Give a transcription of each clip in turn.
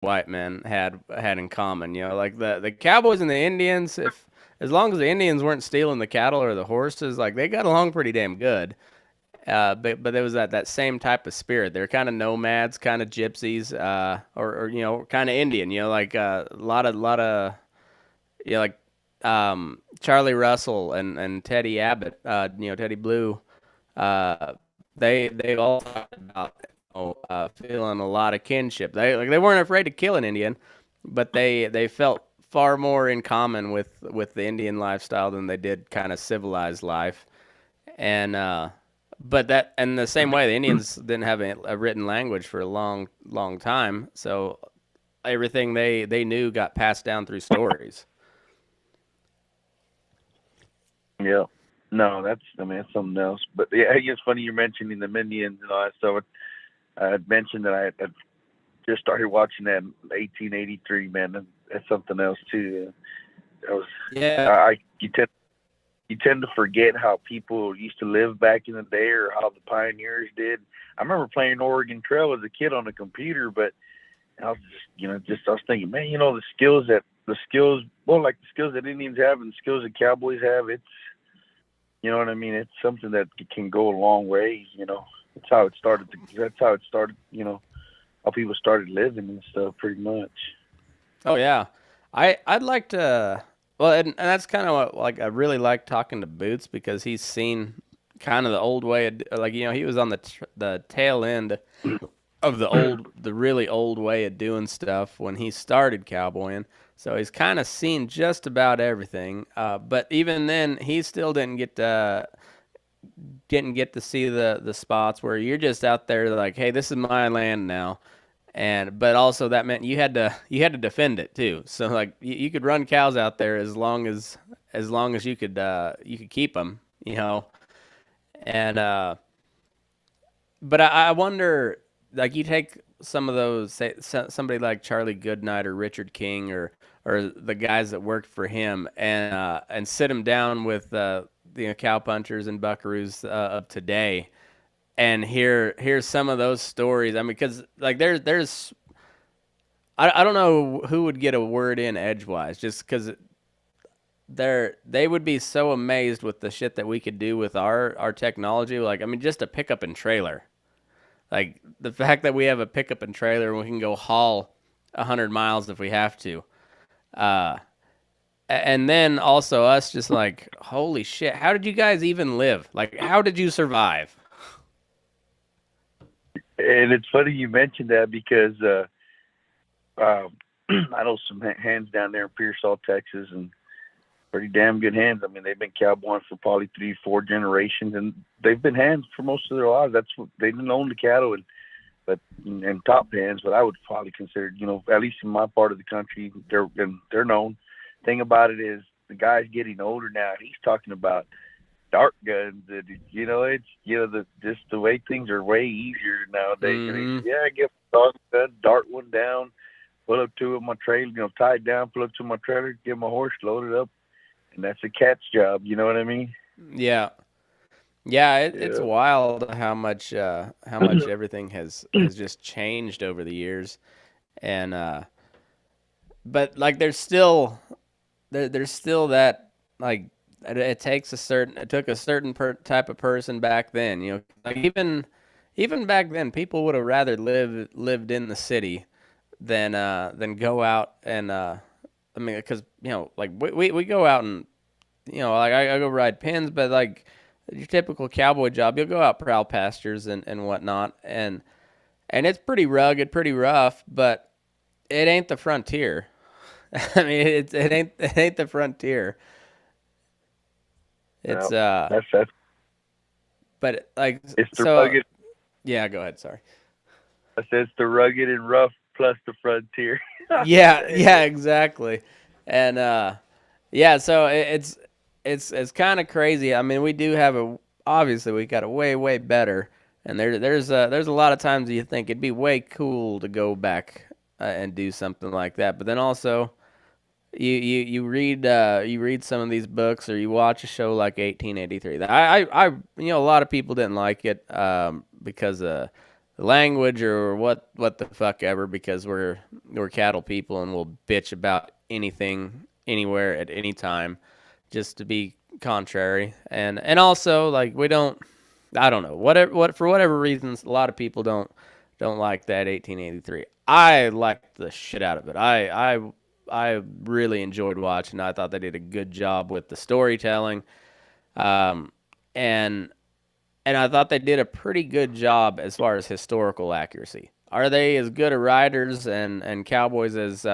white men had in common. You know, like the Cowboys and the Indians, if as long as the Indians weren't stealing the cattle or the horses, like they got along pretty damn good. But there was that same type of spirit. They're kind of nomads, kind of gypsies, or you know, kind of Indian. You know, like a lot of you know, like Charlie Russell and Teddy Abbott. You know, Teddy Blue. Uh, they all talked about feeling a lot of kinship. They weren't afraid to kill an Indian, but they felt far more in common with the Indian lifestyle than they did kind of civilized life. And but that and the same way the Indians didn't have a written language for a long time, so everything they knew got passed down through stories. Yeah. No, that's something else. But yeah, it's funny you're mentioning the Minions and all that stuff. I had mentioned that I had just started watching that in 1883. Man, that's something else too. That was Yeah. I you tend to forget how people used to live back in the day or how the pioneers did. I remember playing Oregon Trail as a kid on the computer, but I was just I was thinking, man, the skills, well, like the skills that Indians have and the skills that Cowboys have, it's you know what I mean. It's something that can go a long way. That's how it started. That's how it started. How people started living and stuff, pretty much. Oh yeah. I'd like to. Well, and that's kind of what like I really like talking to Boots because he's seen kind of the old way of, like you know he was on the tail end of the really old way of doing stuff when he started cowboying. So he's kind of seen just about everything. But even then, he still didn't get to see the spots where you're just out there like, hey, this is my land now. And but also that meant you had to defend it too. So like you could run cows out there as long as you could keep them, you know. And but I wonder, like, you take some of those, say, somebody like Charlie Goodnight or Richard King or the guys that worked for him, and sit them down with the cowpunchers and buckaroos of today, and hear some of those stories. I mean, because like there's I don't know who would get a word in edgewise, just because they would be so amazed with the shit that we could do with our technology. Like, I mean, just a pickup and trailer. Like the fact that we have a pickup and trailer and we can go haul 100 miles if we have to. Uh, and then also us just like, holy shit, how did you guys even live? Like, how did you survive? And it's funny you mentioned that because uh, I know some hands down there in Pearsall, Texas, and pretty damn good hands. I mean, they've been cowboying for probably 3, 4 generations, and they've been hands for most of their lives. That's what they didn't own the cattle, and top hands. But I would probably consider, at least in my part of the country, they're known. Thing about it is the guy's getting older now. He's talking about dart guns. And, it's just the way things are way easier nowadays. And he Mm-hmm. said, yeah, I get a dart gun, dart one down, pull up to it, my trailer, tie it down, pull up to my trailer, get my horse loaded up, and that's a cat's job. You know what I mean? Yeah. Yeah, it's Yeah. wild how much everything has just changed over the years, and but like there's still that, like, it took a certain type of person back then, you know, like even back then people would have rather lived in the city than go out and I mean, because like we go out and like I go ride pins, but like your typical cowboy job, you'll go out prowl pastures and whatnot, and it's pretty rugged, pretty rough, but it ain't the frontier. I mean, it ain't the frontier. It's No, that's but like it's the so. rugged. Yeah, go ahead. Sorry. I said it's the rugged and rough plus the frontier. Yeah, yeah, exactly. And yeah, so it's kind of crazy. I mean, we do have obviously we got a way better, and there's a lot of times you think it'd be way cool to go back and do something like that, but then also you read some of these books or you watch a show like 1883. A lot of people didn't like it because of language or what the fuck ever, because we're cattle people and we'll bitch about anything anywhere at any time just to be contrary. And also, like, we don't, I don't know, what for whatever reasons, a lot of people don't like that 1883. I liked the shit out of it. I really enjoyed watching. I thought they did a good job with the storytelling. Um, and I thought they did a pretty good job as far as historical accuracy. Are they as good a writers and cowboys as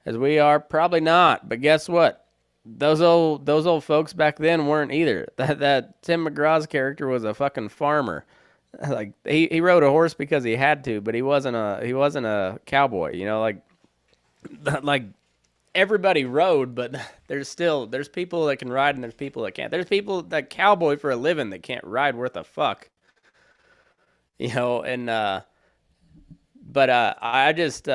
we are? Probably not. But guess what? Those old folks back then weren't either. That Tim McGraw's character was a fucking farmer. Like, he rode a horse because he had to, but he wasn't a cowboy. You know, like everybody rode, but there's people that can ride and there's people that can't. There's people that cowboy for a living that can't ride worth a fuck. You know, and but I just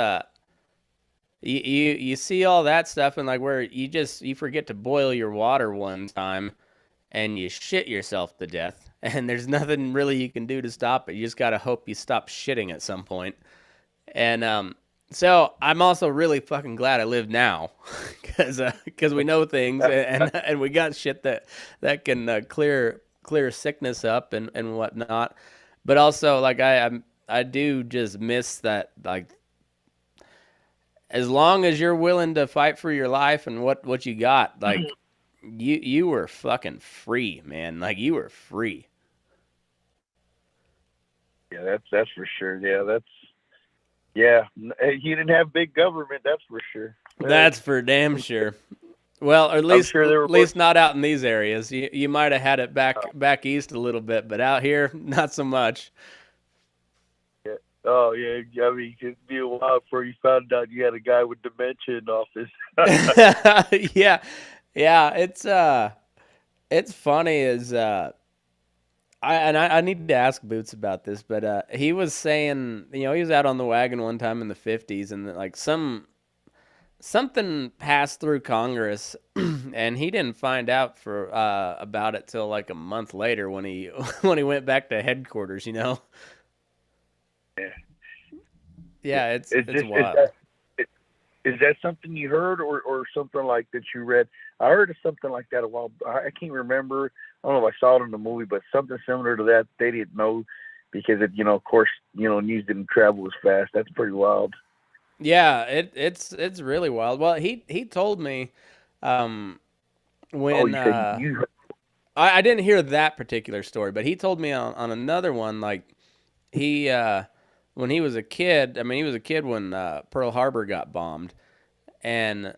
you see all that stuff, and like where you forget to boil your water one time and you shit yourself to death, and there's nothing really you can do to stop it. You just gotta hope you stop shitting at some point. And so I'm also really fucking glad I live now, because we know things, and we got shit that can clear sickness up and whatnot. But also, like, I do just miss that, like, as long as you're willing to fight for your life and what you got, like, you were fucking free, man. Like, you were free. Yeah, that's for sure. Yeah, he didn't have big government, that's for sure. That's for damn sure. Well, or at least not out in these areas. You might have had it back east a little bit, but out here, not so much. Yeah. Oh yeah, I mean, it'd be a while before you found out you had a guy with dementia in office. Yeah, it's funny as I need to ask Boots about this, but he was saying, he was out on the wagon one time in the 50s, and like something passed through Congress, and he didn't find out for about it till like a month later when he went back to headquarters. Yeah. Yeah, it's wild. Is that something you heard or something like that you read? I heard of something like that a while. I can't remember. I don't know if I saw it in the movie, but something similar to that. They didn't know because it, of course, news didn't travel as fast. That's pretty wild. Yeah, it's really wild. Well, he told me when I didn't hear that particular story, but he told me on another one, like, he when he was a kid. I mean, he was a kid when Pearl Harbor got bombed, and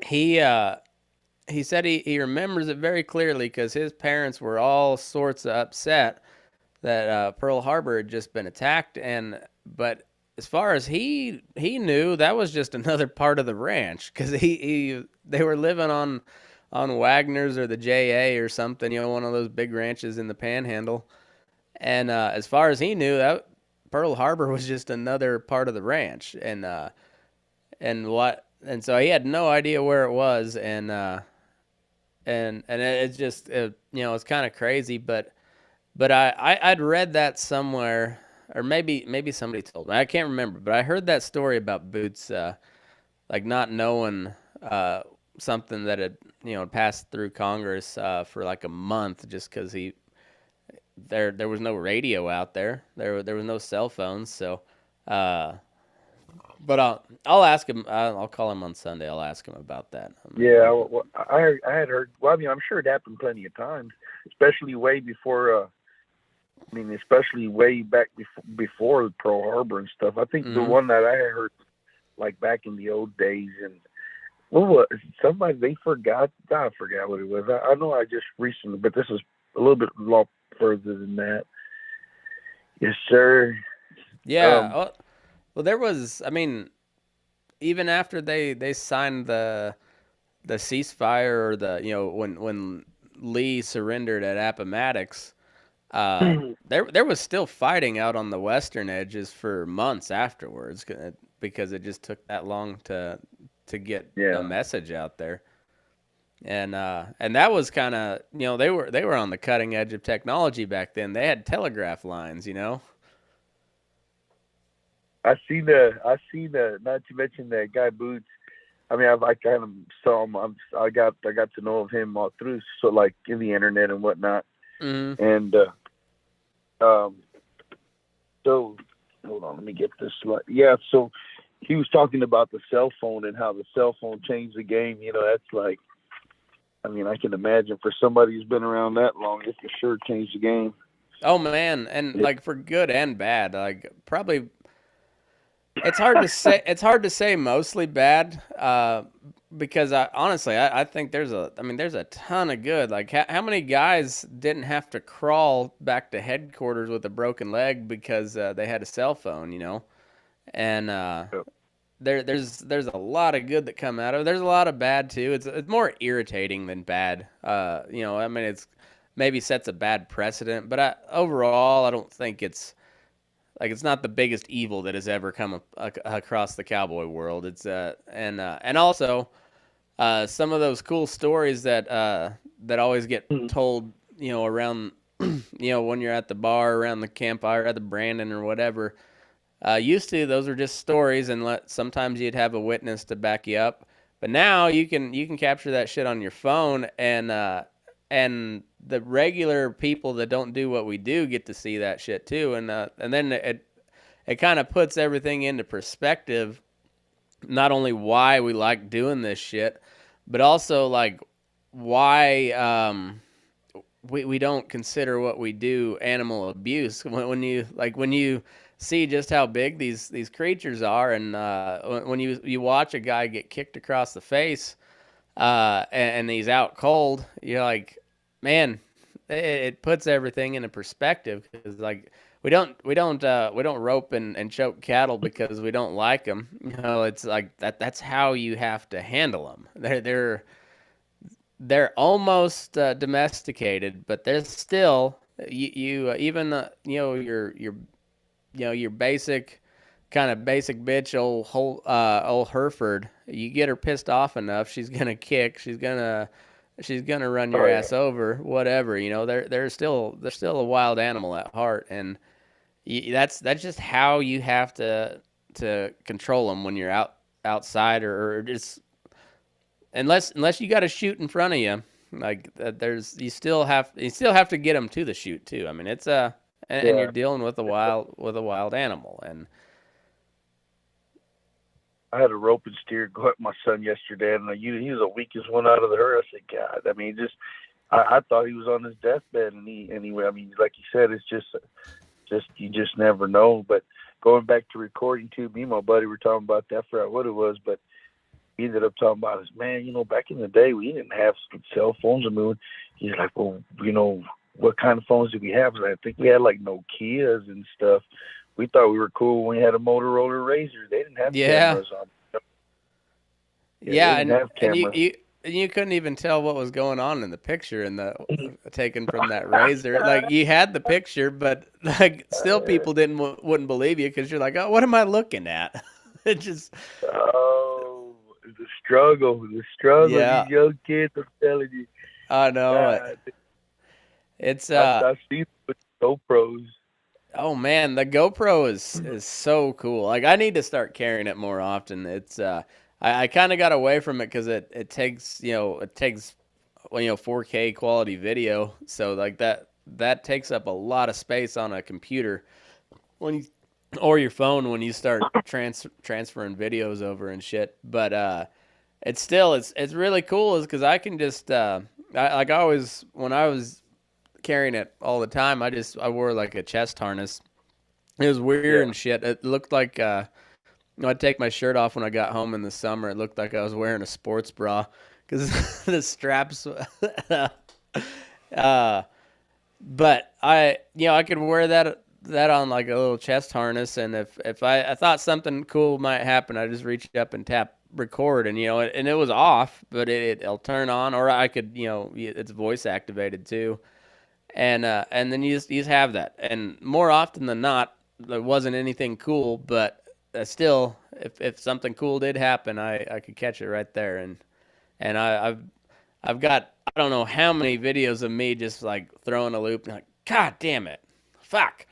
he said he remembers it very clearly because his parents were all sorts of upset that Pearl Harbor had just been attacked, but as far as he knew, that was just another part of the ranch, because they were living on Wagner's or the JA or something, one of those big ranches in the Panhandle. And as far as he knew, that Pearl Harbor was just another part of the ranch, and so he had no idea where it was, and it's just it's kind of crazy, but I'd read that somewhere. Or maybe somebody told me. I can't remember, but I heard that story about Boots, like not knowing something that had passed through Congress for like a month, just because there was no radio out there. There was no cell phones, so. But I'll ask him. I'll call him on Sunday. I'll ask him about that. Yeah, well, I had heard. Well, I mean, I'm sure it happened plenty of times, especially way before. Especially way back before Pearl Harbor and stuff. I think the one that I heard, like back in the old days, and somebody they forgot. I forgot what it was. I know I just recently, but this is a little bit long further than that. Yes, sir. Yeah. Well, there was. I mean, even after they signed the ceasefire, or the when Lee surrendered at Appomattox. There was still fighting out on the western edges for months afterwards, because it just took that long to get a message out there, and that was kind of they were on the cutting edge of technology back then. They had telegraph lines, I seen the. Not to mention that guy Boots. I mean, I kind of saw him. I got to know of him all through, so like in the internet and whatnot. Mm. And um, so hold on, let me get this. Yeah, so he was talking about the cell phone and how the cell phone changed the game. You know, that's like, I mean, I can imagine for somebody who's been around that long, it for sure changed the game. Oh man, and like for good and bad. Like probably it's hard to say. It's hard to say mostly bad, because honestly, I think there's a ton of good. Like how many guys didn't have to crawl back to headquarters with a broken leg because they had a cell phone, you know? And there's a lot of good that come out of it. There's a lot of bad too. It's more irritating than bad. You know, I mean, it's maybe sets a bad precedent, but overall, I don't think it's not the biggest evil that has ever come across the cowboy world. It's and also some of those cool stories that always get told, you know, around you know, when you're at the bar, around the campfire, at the Brandon or whatever. Used to, those are just stories, and sometimes you'd have a witness to back you up. But now you can capture that shit on your phone, and the regular people that don't do what we do get to see that shit too, and then it kind of puts everything into perspective. Not only why we like doing this shit, but also like why we don't consider what we do animal abuse. When you see just how big these creatures are, and when you watch a guy get kicked across the face, and he's out cold, you're like, man, it puts everything into perspective, because like we don't rope and choke cattle because we don't like them. You know, it's like that's how you have to handle them. They're almost domesticated, but they're still you even you know your basic kind of basic bitch old Hereford. You get her pissed off enough, she's gonna kick. She's gonna run your ass over. Whatever, you know. They're still a wild animal at heart, and that's just how you have to control them when you're outside, or just unless you got to shoot in front of you. Like there's you still have to get them to the shoot too. I mean, it's and you're Yeah, dealing with a wild animal. And I had a rope and steer go at my son yesterday, and he was the weakest one out of the herd. I said, God, I mean, just I thought he was on his deathbed, and anyway, I mean, like you said, it's just you just never know. But going back to recording too, me and my buddy were talking about that. I forgot what it was, but he ended up talking about is, man, you know, back in the day we didn't have cell phones. I mean, he's like, well, you know, what kind of phones did we have? I think we had like Nokias and stuff. We thought we were cool when we had a Motorola Razor. They didn't have yeah, cameras on. Yeah, they yeah, didn't have and cameras. you couldn't even tell what was going on in the picture in the taken from that razor. Like you had the picture, but like still people wouldn't believe you, because you're like, oh, what am I looking at? It just Oh, the struggle of yeah, these young kids. I'm telling you, I know it. God, It's I've seen it with GoPros. oh man, the GoPro is so cool. Like I need to start carrying it more often. It's I kind of got away from it because it takes well, 4K quality video. So like that takes up a lot of space on a computer when you or your phone when you start transferring videos over and shit. But it's really cool, is because I can just like I always when I was carrying it all the time, I wore like a chest harness. It was weird Yeah. and shit. It looked like I'd take my shirt off when I got home in the summer. It looked like I was wearing a sports bra because the straps. uh, but I could wear that on like a little chest harness, and if I thought something cool might happen, I just reach up and tap record, and and it was off, but it'll turn on, or I could it's voice activated too, and then you just have that, and more often than not, there wasn't anything cool, but still, if something cool did happen, I could catch it right there, and I've got I don't know how many videos of me just like throwing a loop, and like, God damn it, fuck,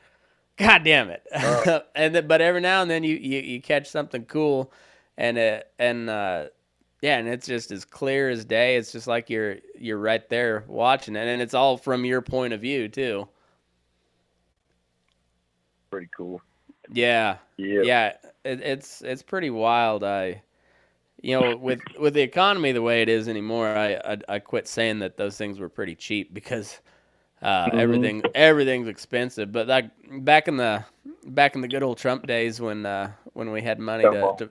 God damn it. Oh, But every now and then you catch something cool, yeah, and it's just as clear as day. It's just like you're right there watching it, and it's all from your point of view too. pretty cool. Yeah, Yeah. yeah, it's pretty wild. With the economy the way it is anymore, I quit saying that those things were pretty cheap because Hmm. everything's expensive. But like back in the good old Trump days when we had money Come on. to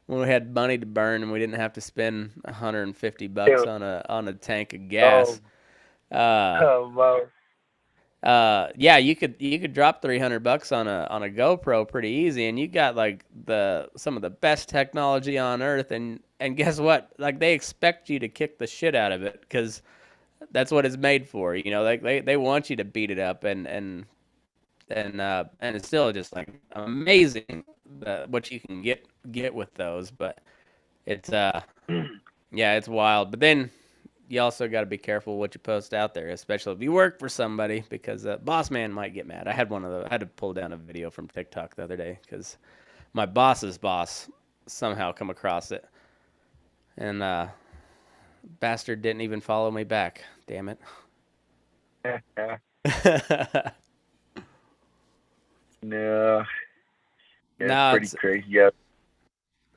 when we had money to burn and we didn't have to spend $150 Yeah. on a tank of Oh, gas. Uh, come on. yeah, you could drop $300 on a GoPro pretty easy, and you got like the some of the best technology on earth, and guess what? Like they expect you to kick the shit out of it because that's what it's made for. Like they want you to beat it up, and it's still just like amazing what you can get with those, but it's yeah, it's wild. But then you also got to be careful what you post out there, especially if you work for somebody, because boss man might get mad. I had to pull down a video from TikTok the other day because my boss's boss somehow come across it, and bastard didn't even follow me back. Damn it. No, yeah, it's No, pretty it's crazy. Yeah,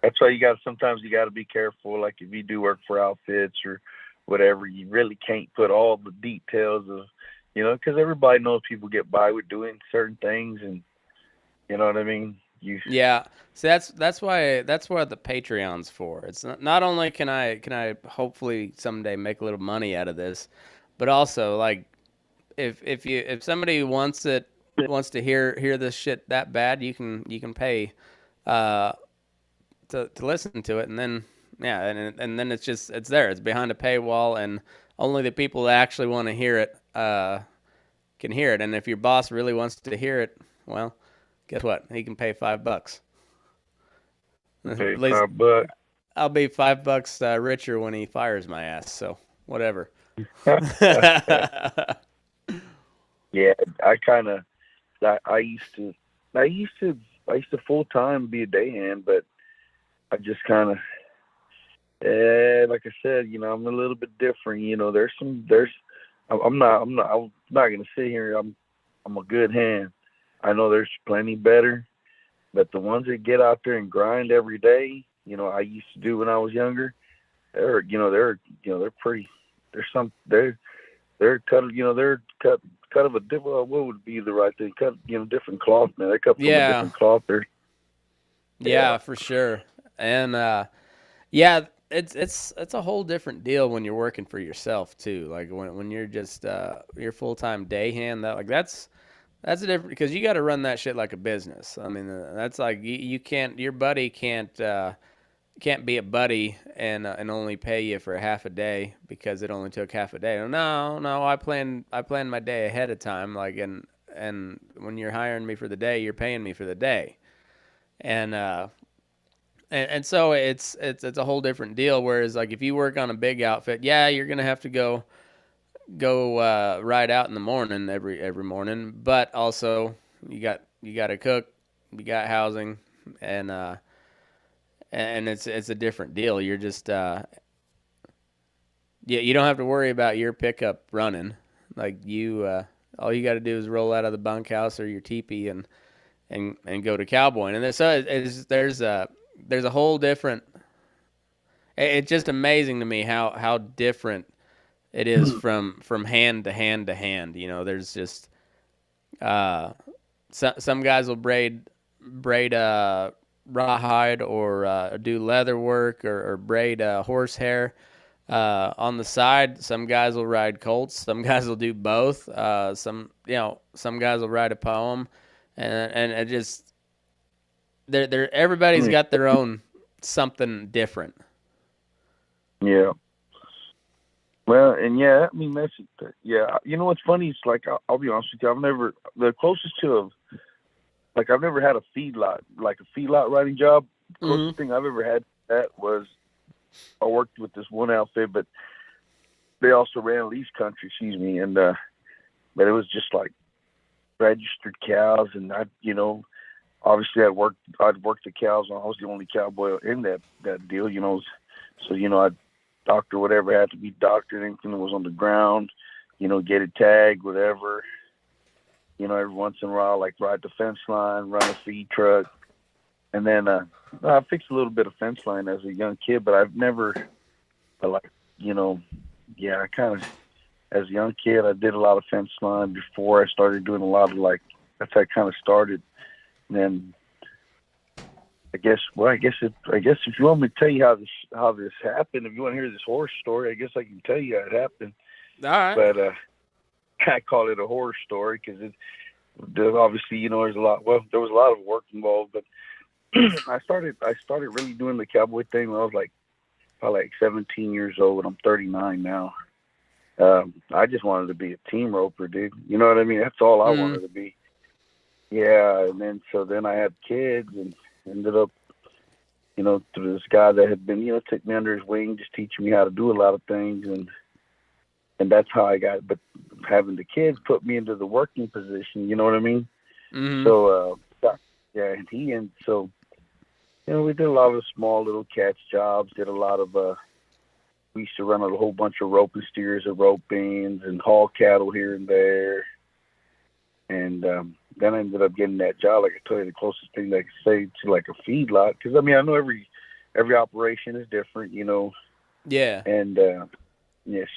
that's why sometimes you got to be careful. Like if you do work for outfits or whatever, you really can't put all the details of, because everybody knows people get by with doing certain things, and you know what I mean. yeah. So that's what the Patreon's for. It's not only can I hopefully someday make a little money out of this, but also like if somebody wants to hear this shit that bad, you can pay uh to listen to it, and then yeah, and then it's there. It's behind a paywall, and only the people that actually want to hear it can hear it. And if your boss really wants to hear it, well, guess what? He can pay $5. Pay At least $5. I'll be $5 richer when he fires my ass. So whatever. Yeah, I kind of, I used to, I used to, I used to full time be a day hand, but I just kind of, like I said, I'm a little bit different. I'm not gonna sit here. I'm a good hand. I know there's plenty better, but the ones that get out there and grind every day, I used to do when I was younger. They're pretty. They're cut. They're cut of a different. What would be the right thing? Cut. Different cloth. Man, they cut from a Yeah, different cloth. There. Yeah. yeah, for sure. And yeah, it's a whole different deal when you're working for yourself too. Like when you're just you're full time day hand. That's a different because you got to run that shit like a business. I mean, that's like you can't your buddy can't be a buddy and only pay you for half a day because it only took half a day. No, no, I planned my day ahead of time. Like and when you're hiring me for the day, you're paying me for the day. And and so it's a whole different deal. Whereas like if you work on a big outfit, yeah, you're gonna have to go ride out in the morning every morning, but also you got to cook, you got housing, and it's a different deal. You're just yeah, you don't have to worry about your pickup running. Like all you got to do is roll out of the bunkhouse or your teepee and go to Cowboy. And there's a whole different. It's just amazing to me how different it is from hand to hand to hand. There's just some guys will braid rawhide or do leather work or braid horsehair on the side. Some guys will ride colts. Some guys will do both. Some guys will write a poem, and it just they're everybody's got their own something different. Yeah. Well, and yeah, I mean yeah. You know what's funny? It's like I'll be honest with you. The closest to I've never had a feedlot, like a feedlot riding job. Mm-hmm. Closest thing I've ever had to that was I worked with this one outfit, but they also ran lease country, excuse me, and but it was just like registered cows, and obviously I'd work the cows. I was the only cowboy in that deal, so I'd doctor whatever had to be doctored, anything that was on the ground, get it tagged, whatever. Every once in a while, like ride the fence line, run a feed truck, and then I fixed a little bit of fence line as a young kid, but I've never, I kind of, as a young kid, I did a lot of fence line before I started doing a lot of that's how I kind of started. And then I guess if you want me to tell you how this happened, if you want to hear this horse story, I guess I can tell you how it happened. All right. But I call it a horror story because obviously there was a lot of work involved. But I started really doing the cowboy thing when I was probably 17 years old. I'm 39 now. I just wanted to be a team roper, dude. You know what I mean? That's all I wanted to be. Yeah, and then I had kids and ended up, through this guy that had been, took me under his wing, just teaching me how to do a lot of things, and that's how I got. But having the kids put me into the working position, you know what I mean? Mm-hmm. So so we did a lot of small little catch jobs. Did a lot of we used to run a whole bunch of rope and steers of rope beans and haul cattle here and there. And then I ended up getting that job. Like I told you, the closest thing that I could say to like a feedlot, because I know every operation is different, Yeah. And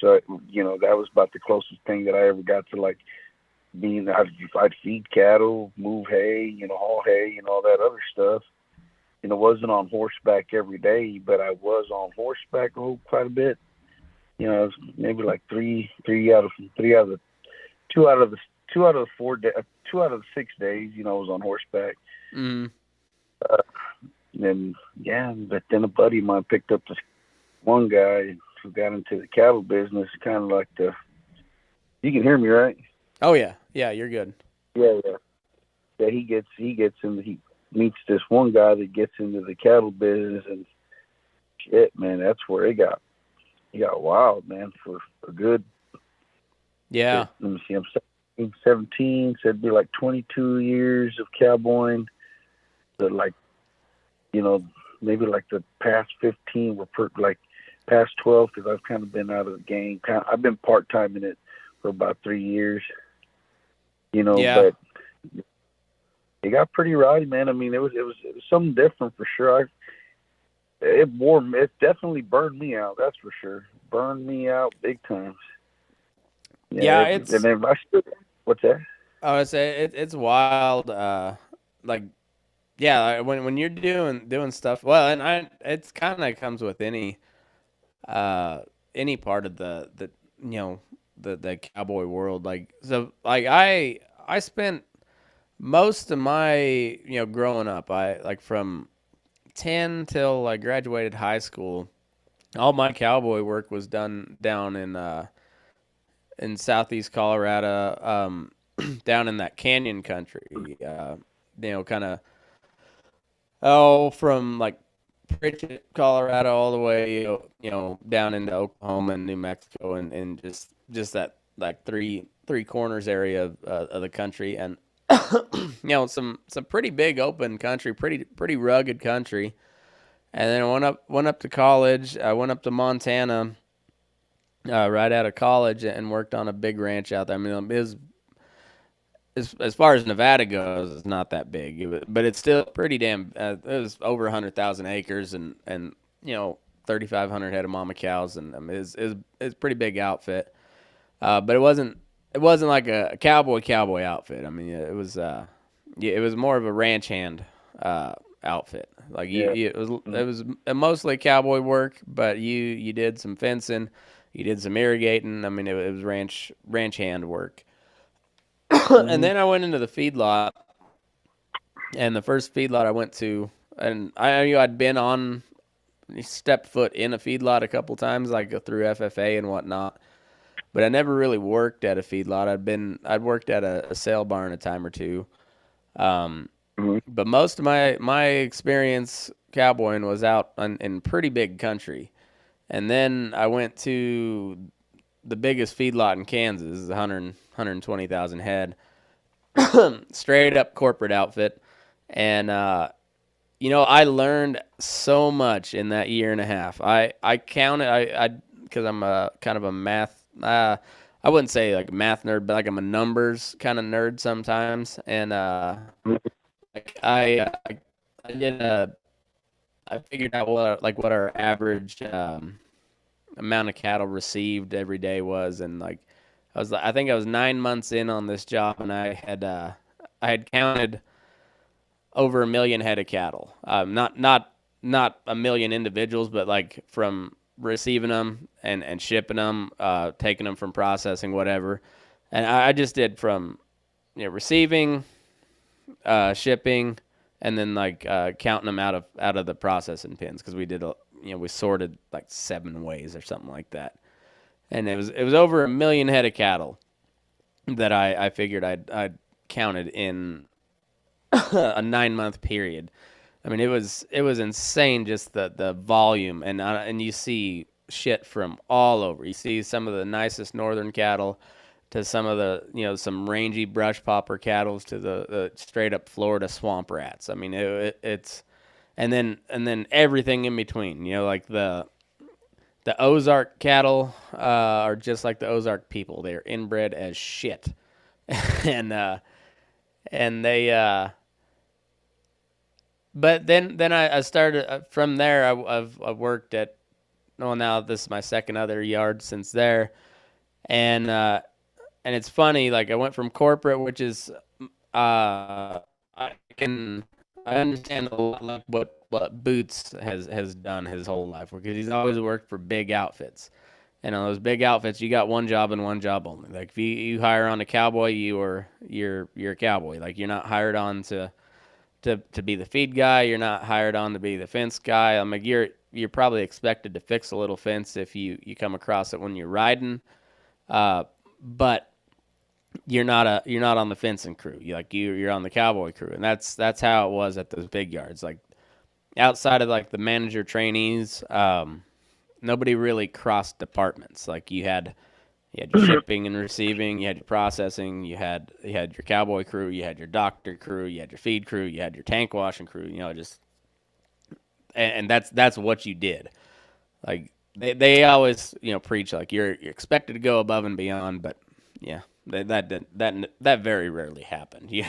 so that was about the closest thing that I ever got to like being. I'd feed cattle, move hay, haul hay, and all that other stuff. Wasn't on horseback every day, but I was on horseback quite a bit. It was maybe like two out of the 6 days, I was on horseback. Mm. But then a buddy of mine picked up this one guy who got into the cattle business, kind of like you can hear me, right? Oh yeah. Yeah, you're good. Yeah. He gets he meets this one guy that gets into the cattle business, and shit, man, that's where it got wild, man, for a good. Yeah. Let me see, I'm 17, so it'd be like 22 years of cowboying. But maybe like the past 15 were past 12, because I've kind of been out of the game. I've been part-time in it for about 3 years. Yeah. But it got pretty rowdy, man. It was something different for sure. It definitely burned me out. That's for sure. Burned me out big time. Yeah, what's that? I would say it's wild. When you're doing stuff, well, and it's kind of comes with any part of the cowboy world. I spent most of my growing up, from 10 till I graduated high school, all my cowboy work was done down in southeast Colorado, down in that canyon country, kind of from like Pritchett, Colorado, all the way down into Oklahoma and New Mexico, and just that like three corners area of the country, and some pretty big open country, pretty rugged country. And then I went up to college. I went up to Montana right out of college and worked on a big ranch out there. It was, as far as Nevada goes, it's not that big, but it's still pretty damn. It was over 100,000 acres and 3,500 head of mama cows, and it's a pretty big outfit. But it wasn't like a cowboy outfit. It was more of a ranch hand outfit. It was mostly cowboy work, but you did some fencing, you did some irrigating. It was ranch hand work. And then I went into the feedlot, and the first feedlot I went to, and I knew I'd been on, stepped foot in a feedlot a couple times, like through FFA and whatnot. But I never really worked at a feedlot. I'd worked at a sale barn a time or two. But most of my experience cowboying was out in pretty big country. And then I went to the biggest feedlot in Kansas, 120,000 head. straight up corporate outfit. And, I learned so much in that year and a half. I counted, because I'm a kind of a math, I wouldn't say like a math nerd, but like I'm a numbers kind of nerd sometimes. And, like I did I figured out what our average amount of cattle received every day was, and like I think I was 9 months in on this job, and I had counted over 1 million head of cattle. Not a million individuals, but like from receiving them and shipping them, taking them from processing, whatever. And I just did from receiving, shipping, and then like counting them out of the processing pins, because we sorted like 7 ways or something like that, and it was over 1 million head of cattle that I figured I'd counted in a 9 month period. I mean, it was insane, just the volume, and you see shit from all over. You see some of the nicest northern cattle, to some of the some rangy brush popper cattle, to the straight up Florida swamp rats. I mean, it's and then everything in between. Like the Ozark cattle are just like the Ozark people. They're inbred as shit, and they. But then I started from there. I've worked at, well, now this is my second other yard since there, and it's funny. Like, I went from corporate, which is I can I understand a lot, like what Boots has done his whole life, because he's always worked for big outfits. And on those big outfits, you got one job and one job only. Like, if you hire on a cowboy, you're a cowboy. Like, you're not hired on to be the feed guy. You're not hired on to be the fence guy. I mean, you're probably expected to fix a little fence if you come across it when you're riding, but you're not on the fencing crew. You're on the cowboy crew, and that's how it was at those big yards. Like, outside of like the manager trainees, nobody really crossed departments. Like, you had your shipping and receiving, you had your processing, you had your cowboy crew, you had your doctor crew, you had your feed crew, you had your tank washing crew. Just and that's what you did. Like, they always preach like you're expected to go above and beyond, but yeah, that very rarely happened. You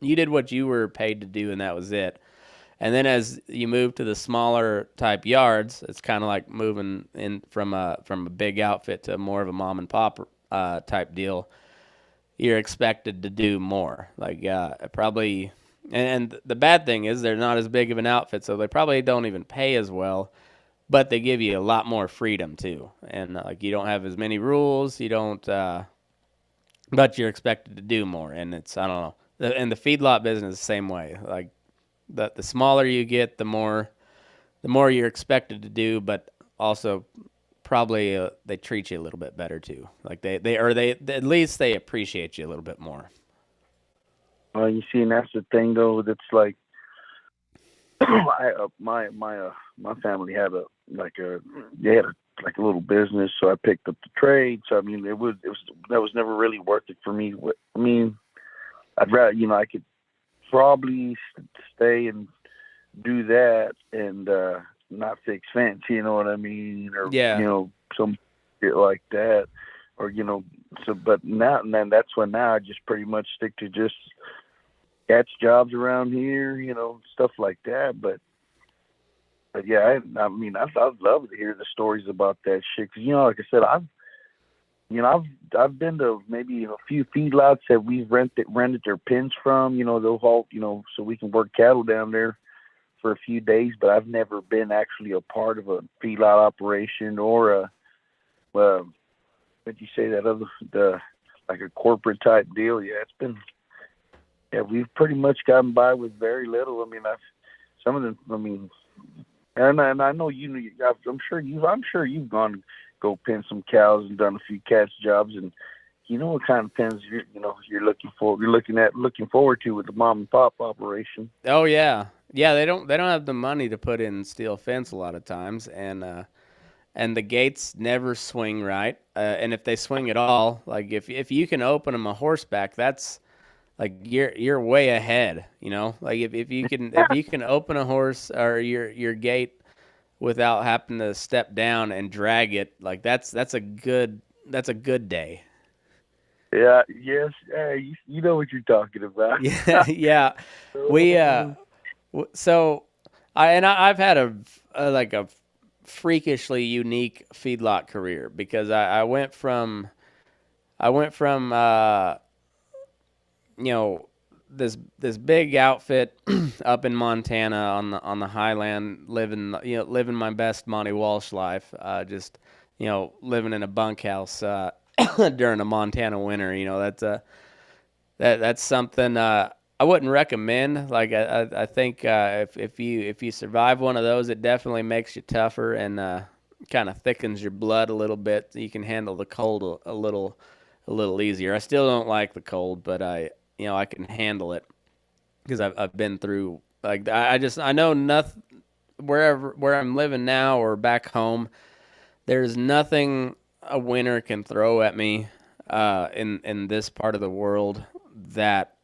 did what you were paid to do, and that was it. And then as you move to the smaller type yards, it's kind of like moving in from a big outfit to more of a mom and pop type deal. You're expected to do more. Like, probably, and the bad thing is they're not as big of an outfit, so they probably don't even pay as well. But they give you a lot more freedom too, and like, you don't have as many rules. You don't, but you're expected to do more. And it's, I don't know. And the feedlot business is the same way. Like, the smaller you get, the more you're expected to do, but also probably they treat you a little bit better too. Like, they at least they appreciate you a little bit more. Well, you see, and that's the thing though. That's like, my family had a little business, so I picked up the trade. So I mean, that was never really worth it for me. I mean, I'd rather, I could probably stay and do that and not fix fence, you know what I mean, or Yeah. some shit like that, or so. But now and then, that's when now I just pretty much stick to just catch jobs around here, stuff like that. But yeah, I mean, I'd love to hear the stories about that shit, because like I said, I've been to maybe a few feedlots that we've rented their pens from. They'll haul, so we can work cattle down there for a few days. But I've never been actually a part of a feedlot operation or what'd you say, like a corporate type deal? Yeah, we've pretty much gotten by with very little. I mean, some of them. I mean, and I know I'm sure you've gone to go pen some cows and done a few catch jobs, and what kind of pens you're looking forward to with the mom and pop operation. Oh yeah, yeah. They don't have the money to put in steel fence a lot of times, and and the gates never swing right. And if they swing at all, like if you can open them a horseback, that's like you're way ahead. You know, like if you can open a horse or your gate without having to step down and drag it, like that's a good day. Yeah, yes, you know what you're talking about. Yeah, yeah. We so I've had a like a freakishly unique feedlot career because I went from you know this big outfit up in Montana on the highland, living my best Monty Walsh life, just living in a bunkhouse during a Montana winter. That's something I wouldn't recommend. Like I think if you survive one of those, it definitely makes you tougher and kind of thickens your blood a little bit. You can handle the cold a little easier. I still don't like the cold, but I can handle it because I've been through like I know nothing where I'm living now or back home. There's nothing a winter can throw at me in this part of the world that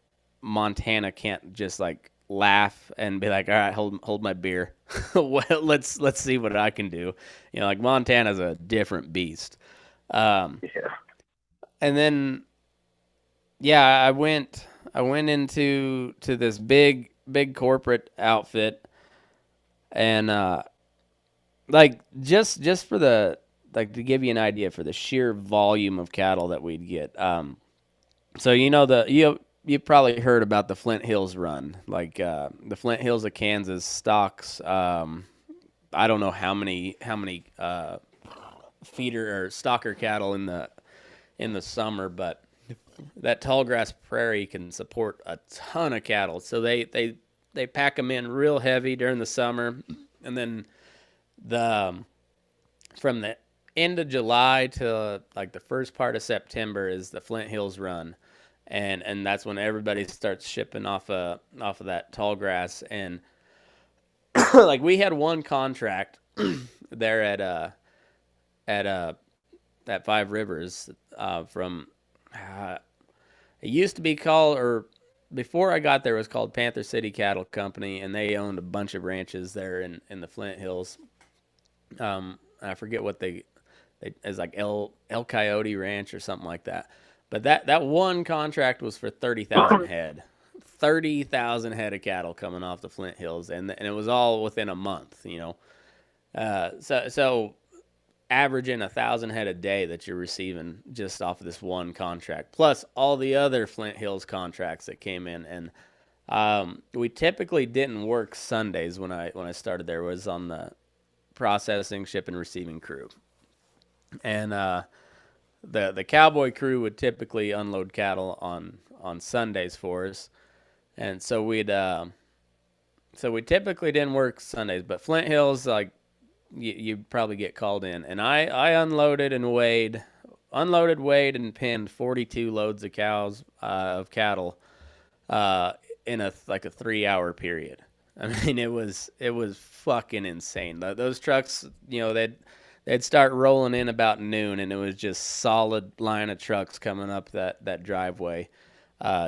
Montana can't just like laugh and be like, all right, hold my beer. Well, let's see what I can do. Like Montana's a different beast. Um, Yeah. and then yeah, I went to this big corporate outfit and like just for the like to give you an idea for the sheer volume of cattle that we'd get. So you probably heard about the Flint Hills run, like the Flint Hills of Kansas stocks. I don't know how many feeder or stocker cattle in the summer, but that tall grass prairie can support a ton of cattle. So they pack them in real heavy during the summer, and then the from the end of July to like the first part of September is the Flint Hills run, and that's when everybody starts shipping off of that tall grass. And like we had one contract there at at Five Rivers from it used to be called, or before I got there, it was called Panther City Cattle Company, and they owned a bunch of ranches there in the Flint Hills. I forget what they it's like El Coyote Ranch or something like that. But that one contract was for 30,000 head. 30,000 head of cattle coming off the Flint Hills, and it was all within a month. So averaging 1,000 head a day that you're receiving just off of this one contract, plus all the other Flint Hills contracts that came in. And we typically didn't work Sundays when I started there. It was on the processing, shipping, receiving crew, and the Cowboy crew would typically unload cattle on Sundays for us, and so we typically didn't work Sundays. But Flint Hills, like you'd probably get called in, and I unloaded, weighed, and pinned 42 loads of of cattle in a 3 hour period. I mean, it was fucking insane. Those trucks, they'd start rolling in about noon, and it was just solid line of trucks coming up that driveway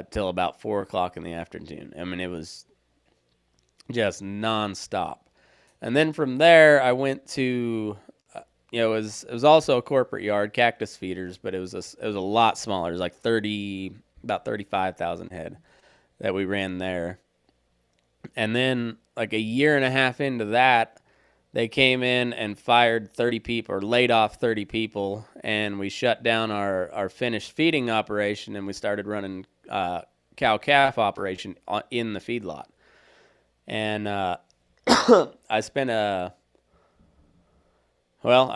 till about 4 o'clock in the afternoon. I mean, it was just nonstop. And then from there, I went to, it was also a corporate yard, Cactus Feeders, but it was a lot smaller. It was like about 35,000 head that we ran there. And then like a year and a half into that, they came in and fired 30 people or laid off 30 people, and we shut down our finished feeding operation, and we started running cow-calf operation in the feedlot. And I spent I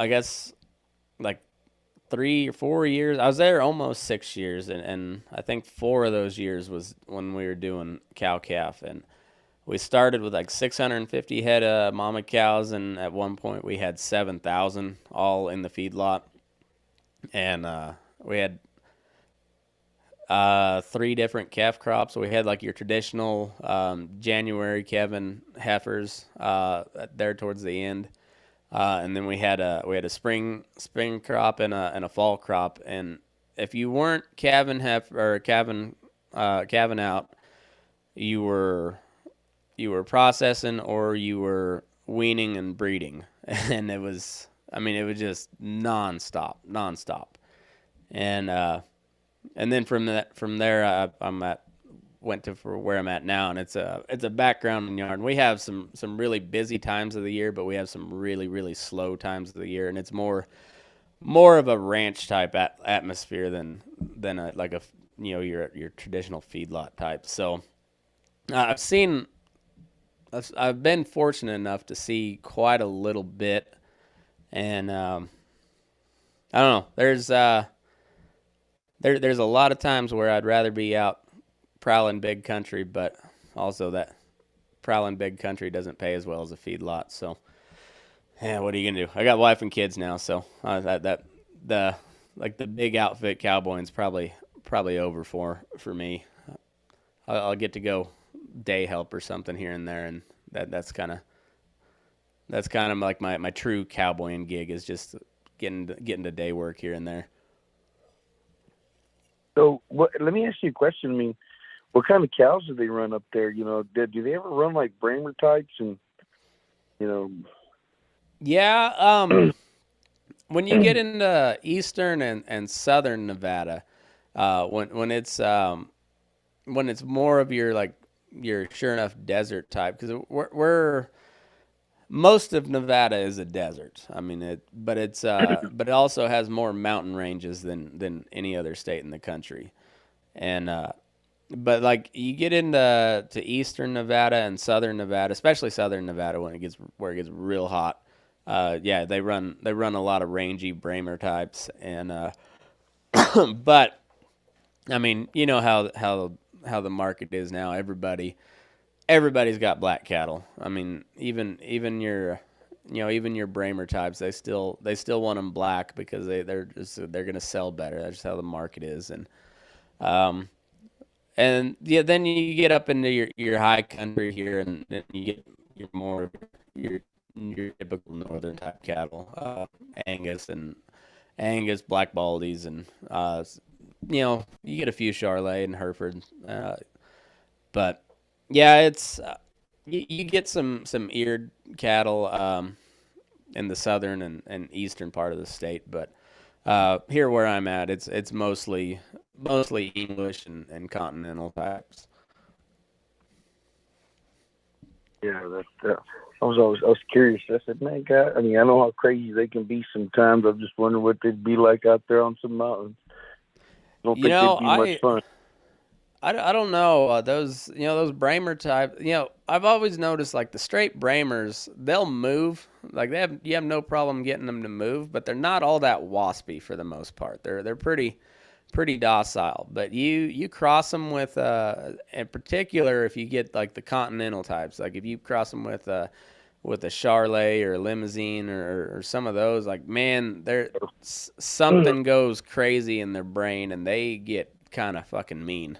guess like 3 or 4 years. I was there almost 6 years, and I think 4 of those years was when we were doing cow-calf. And we started with like 650 head of mama cows, and at one point we had 7,000 all in the feedlot. And we had 3 different calf crops. We had like your traditional January Kevin heifers there towards the end. and then we had a spring crop and a fall crop. And if you weren't calving out, you were processing or you were weaning and breeding, and it was just nonstop. And then from there went to for where I'm at now, and it's a background yard. We have some really busy times of the year, but we have some really really slow times of the year, and it's more of a ranch type atmosphere than your traditional feedlot type. So I've been fortunate enough to see quite a little bit, and I don't know. There's a lot of times where I'd rather be out prowling big country, but also that prowling big country doesn't pay as well as a feedlot. So, yeah, what are you gonna do? I got wife and kids now, so the big outfit cowboying's probably over for me. I'll get to go day help or something here and there, and that's kind of like my true cowboying gig is just getting to day work here and there. So, let me ask you a question. I mean, what kind of cows do they run up there? You know, do they ever run like Bramer types and, you know? Yeah, when you get into eastern and southern Nevada, when it's more of your sure enough desert type, because we're most of Nevada is a desert. I mean but it also has more mountain ranges than any other state in the country, and but like you get into eastern Nevada and southern Nevada, especially southern Nevada when it gets real hot. Yeah, they run a lot of rangy Bramer types, and but I mean, you know how the market is now. Everybody's got black cattle. I mean, even your Bramer types, they still want them black because they're gonna sell better. That's just how the market is, and yeah, then you get up into your high country here, and then you get your your typical northern type cattle, Angus, black baldies, and you get a few Charolais and Hereford, but yeah, it's you get some eared cattle in the southern and eastern part of the state, but here where I'm at, it's mostly English and continental types. Yeah, I was curious. I said, man, God, I mean, I know how crazy they can be sometimes. I'm just wondering what they'd be like out there on some mountains. I don't think they'd be much fun. I don't know, those Bramer type. I've always noticed like the straight Bramers, they'll move. Like you have no problem getting them to move, but they're not all that waspy for the most part. They're pretty docile. But you cross them with in particular if you get like the continental types, like if you cross them with a Charolais or a Limousine or some of those, like, man, something goes crazy in their brain and they get kind of fucking mean.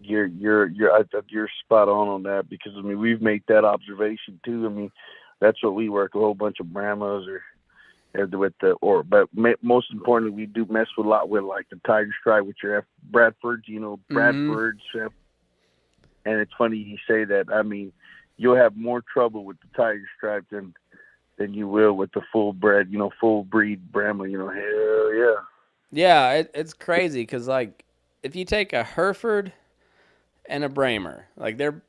You're spot on that, because I mean we've made that observation too. I mean that's what we work, a whole bunch of Brahmas but most importantly we do mess with a lot with like the Tiger Stripe with your Bradfords, Bradfords, and it's funny you say that. I mean you'll have more trouble with the Tiger Stripe than you will with the full breed Brahma. Hell yeah. Yeah, it's crazy because like if you take a Hereford and a Bramer, like they're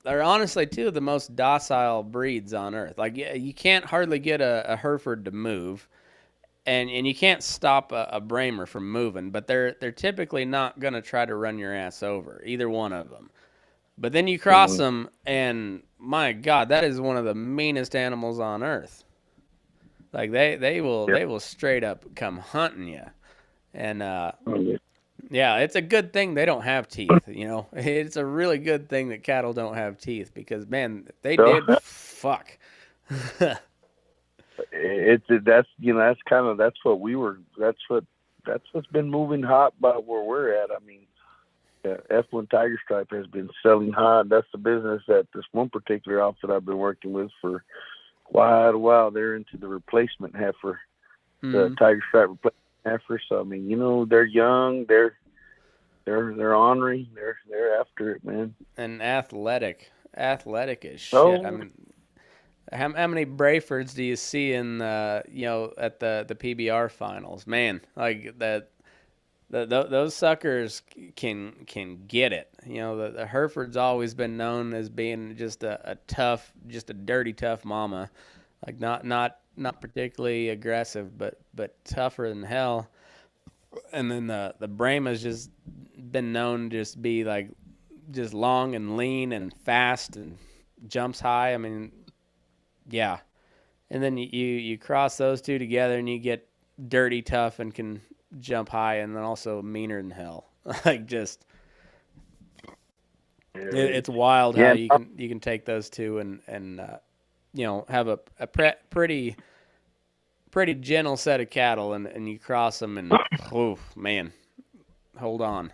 honestly two of the most docile breeds on earth. Like you can't hardly get a Hereford to move, and you can't stop a Bramer from moving. But they're typically not gonna try to run your ass over, either one of them. But then you cross them, and my God, that is one of the meanest animals on earth. Like they will straight up come hunting you, and yeah, it's a good thing they don't have teeth. It's a really good thing that cattle don't have teeth, because man, they did fuck. That's what's been moving hot by where we're at. I mean, F1 Tiger Stripe has been selling hot. That's the business that this one particular outfit I've been working with for quite a while. They're into the replacement heifer, the tiger stripe replacement heifer. So I mean, they're young, they're ornery, they're after it, man. And athletic as shit. I So mean, how many Brayfords do you see in at the PBR finals? Man, like that. Those suckers can get it. The Hereford's always been known as being just a tough, just a dirty tough mama, like not particularly aggressive, but tougher than hell. And then the Brahma's just been known to just be like just long and lean and fast and jumps high. I mean, yeah. And then you cross those two together and you get dirty tough and can jump high, and then also meaner than hell. Like just it's wild how you can take those two and have a pretty gentle set of cattle, and you cross them and oh man, hold on.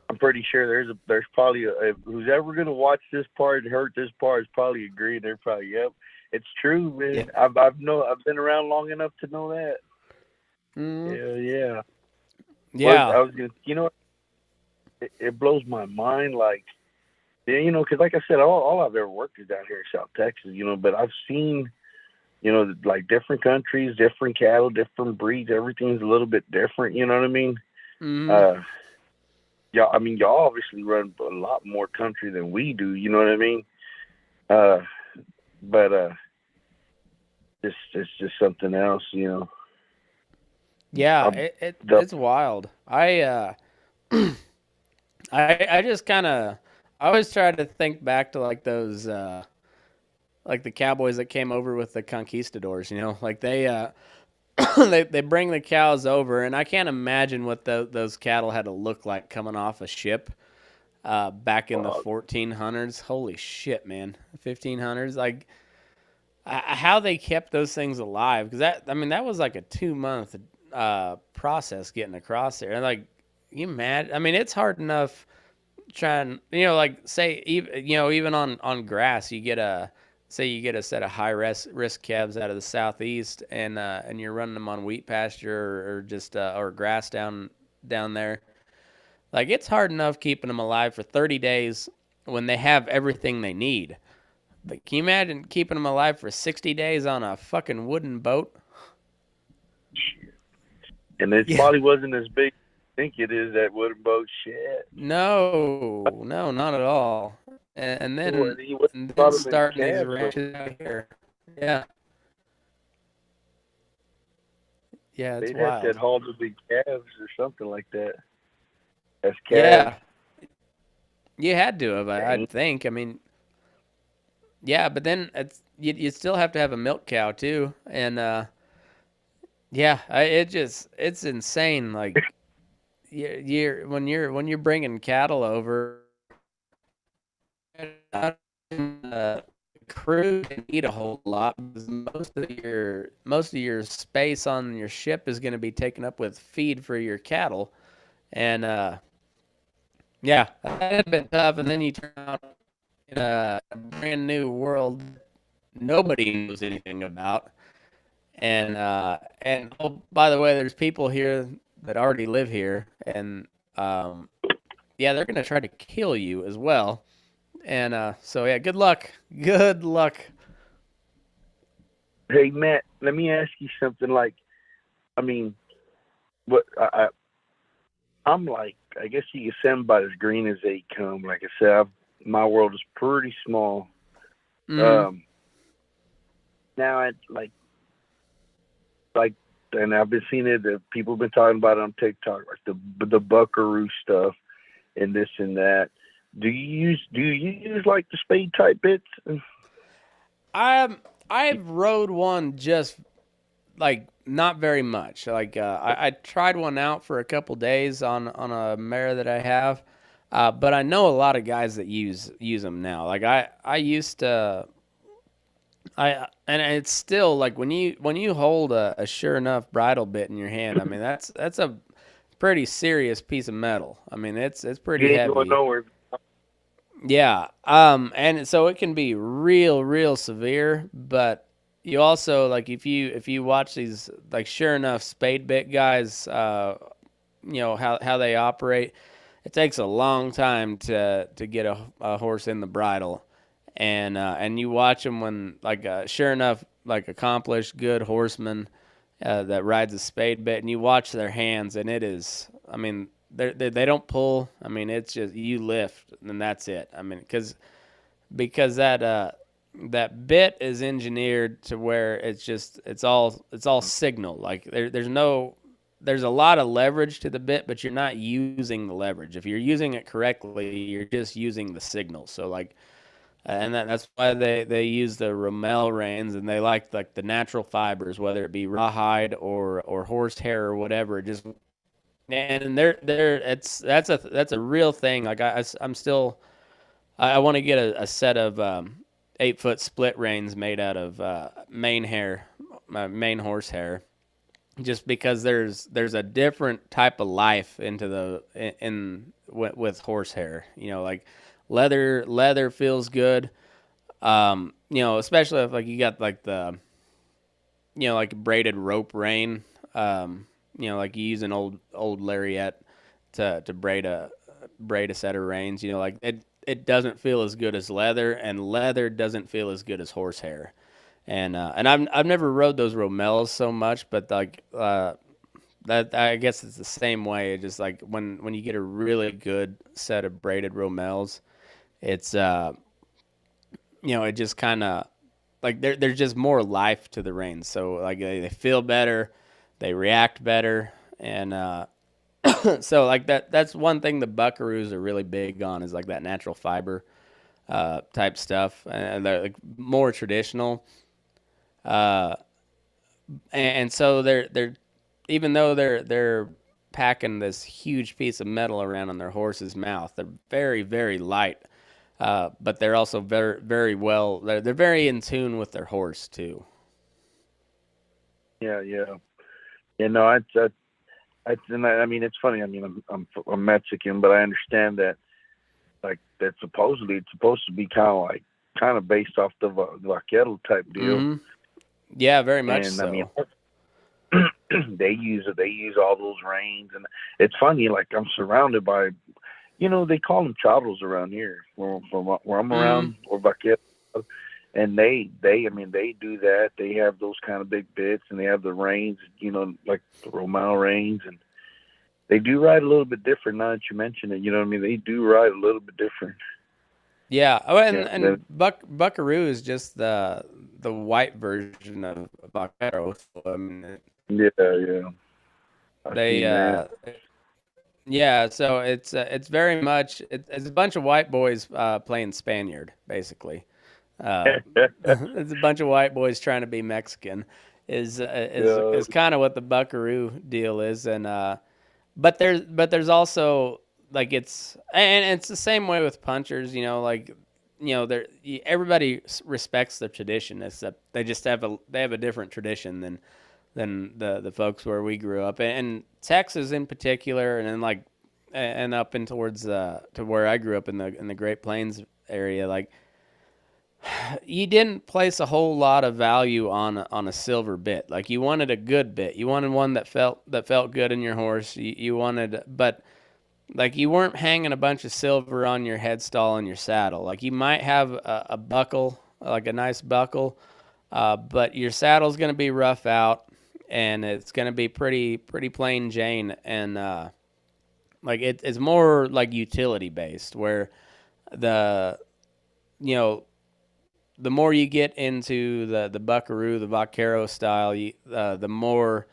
I'm pretty sure there's probably who's ever gonna watch this part and hurt this part is probably agreeing. They're probably, yep, it's true, man. Yeah. I've been around long enough to know that. Yeah. I was gonna, it blows my mind, like, because like I said, all I've ever worked is down here in South Texas, but I've seen, like different countries, different cattle, different breeds, everything's a little bit different. You know what I mean? Mm-hmm. Yeah, I mean, y'all obviously run a lot more country than we do. You know what I mean? But it's just something else, Yeah, it's wild. I just kind of, I always try to think back to like those like the cowboys that came over with the conquistadors. Like they they bring the cows over, and I can't imagine what those cattle had to look like coming off a ship back in the 1400s. Holy shit, man, 1500s. Like how they kept those things alive, because that was like a 2-month process getting across there. And like, you mad? I mean, it's hard enough trying, like say even on grass, you get a set of high risk calves out of the southeast, and you're running them on wheat pasture or just or grass down there. Like, it's hard enough keeping them alive for 30 days when they have everything they need. But can you imagine keeping them alive for 60 days on a fucking wooden boat? And it probably wasn't as big as I think it is, that wooden boat. Shit. No, not at all. And then starting these ranches out here. Yeah. Yeah, it's They'd wild. have to haul the big calves or something like that. As calves. Yeah. You had to have, I think. I mean, yeah, but then you still have to have a milk cow too, and yeah, it's insane. Like, when you're bringing cattle over, crew can eat a whole lot because most of your space on your ship is going to be taken up with feed for your cattle, and yeah, that had been tough. And then you turn out in a brand new world nobody knows anything about. And oh, by the way, there's people here that already live here, and yeah, they're gonna try to kill you as well. And so yeah, good luck. Good luck. Hey Matt, let me ask you something. Like, I mean, what I'm like, I guess you can say I'm about as green as they come. Like I said, my world is pretty small. Now I like, and I've been seeing it. People have been talking about it on TikTok, like the buckaroo stuff and this and that. Do you use like the spade type bits? I've rode one, just like not very much. Like I tried one out for a couple days on a mare that I have, but I know a lot of guys that use them now. Like I used to. And it's still like when you hold a sure enough bridle bit in your hand. I mean, that's a pretty serious piece of metal. I mean, it's pretty heavy. Going nowhere. Yeah. And so it can be real severe, but you also like if you watch these like sure enough spade bit guys, how they operate, it takes a long time to get a horse in the bridle, and you watch them when like sure enough like accomplished good horsemen that rides a spade bit, and you watch their hands, and it is, I mean, they don't pull. I mean, it's just you lift, and that's it. I mean, because that bit is engineered to where it's all signal. Like there's a lot of leverage to the bit, but you're not using the leverage. If you're using it correctly, you're just using the signal. So like, and that's why they use the Rommel reins, and they like the natural fibers, whether it be rawhide or horsehair or whatever. Just and they're it's that's a real thing. Like I'm still I want to get a set of 8 foot split reins made out of mane hair, mane horse hair, just because there's a different type of life into with horsehair. Like leather feels good. Especially if like you got like the like braided rope rein. Like you use an old lariat to braid a set of reins. Like it doesn't feel as good as leather, and leather doesn't feel as good as horsehair. And I've never rode those Romels so much, but like that I guess it's the same way. Just like when you get a really good set of braided Romels, it's it just kind of like there's just more life to the reins. So like they feel better, they react better, and so like that's one thing the Buckaroos are really big on is like that natural fiber type stuff, and they're like more traditional. Uh, and so they're even though they're packing this huge piece of metal around on their horse's mouth, they're very light. But they're also very well. They're very in tune with their horse too. Yeah. No, I mean, it's funny. I mean, I'm Mexican, but I understand that like that supposedly it's supposed to be kind of based off the vaquero type deal, Mm-hmm. Yeah, very much and I mean, so. they use all those reins, and it's funny. Like I'm surrounded by, they call them charros around here, where I'm Mm. around, or vaqueros, and I mean, they do that. They have those kind of big bits, and they have the reins, like the Romano reins, and they do ride a little bit different. Now that you mention it, you know what I mean. They do ride a little bit different. Yeah. Oh, Yeah, Buckaroo is just the white version of Vaquero. So, I mean, yeah. I they seen that. yeah. So it's very much it's a bunch of white boys playing Spaniard basically. Uh, it's a bunch of white boys trying to be Mexican. Is Yeah, kind of what the Buckaroo deal is, and but there's also like it's the same way with punchers. Like everybody respects the tradition, except they have a different tradition than the folks where we grew up, and Texas in particular, and then like and up in towards to where I grew up in the Great Plains area, like you didn't place a whole lot of value on a silver bit. Like you wanted a good bit. You wanted one that felt good in your horse. You wanted, but like you weren't hanging a bunch of silver on your headstall and your saddle. Like you might have a buckle, like a nice buckle, but your saddle's gonna be rough out, and it's gonna be pretty plain Jane, and like it's more like utility based, where the you know the more you get into the Buckaroo, the Vaquero style, the more,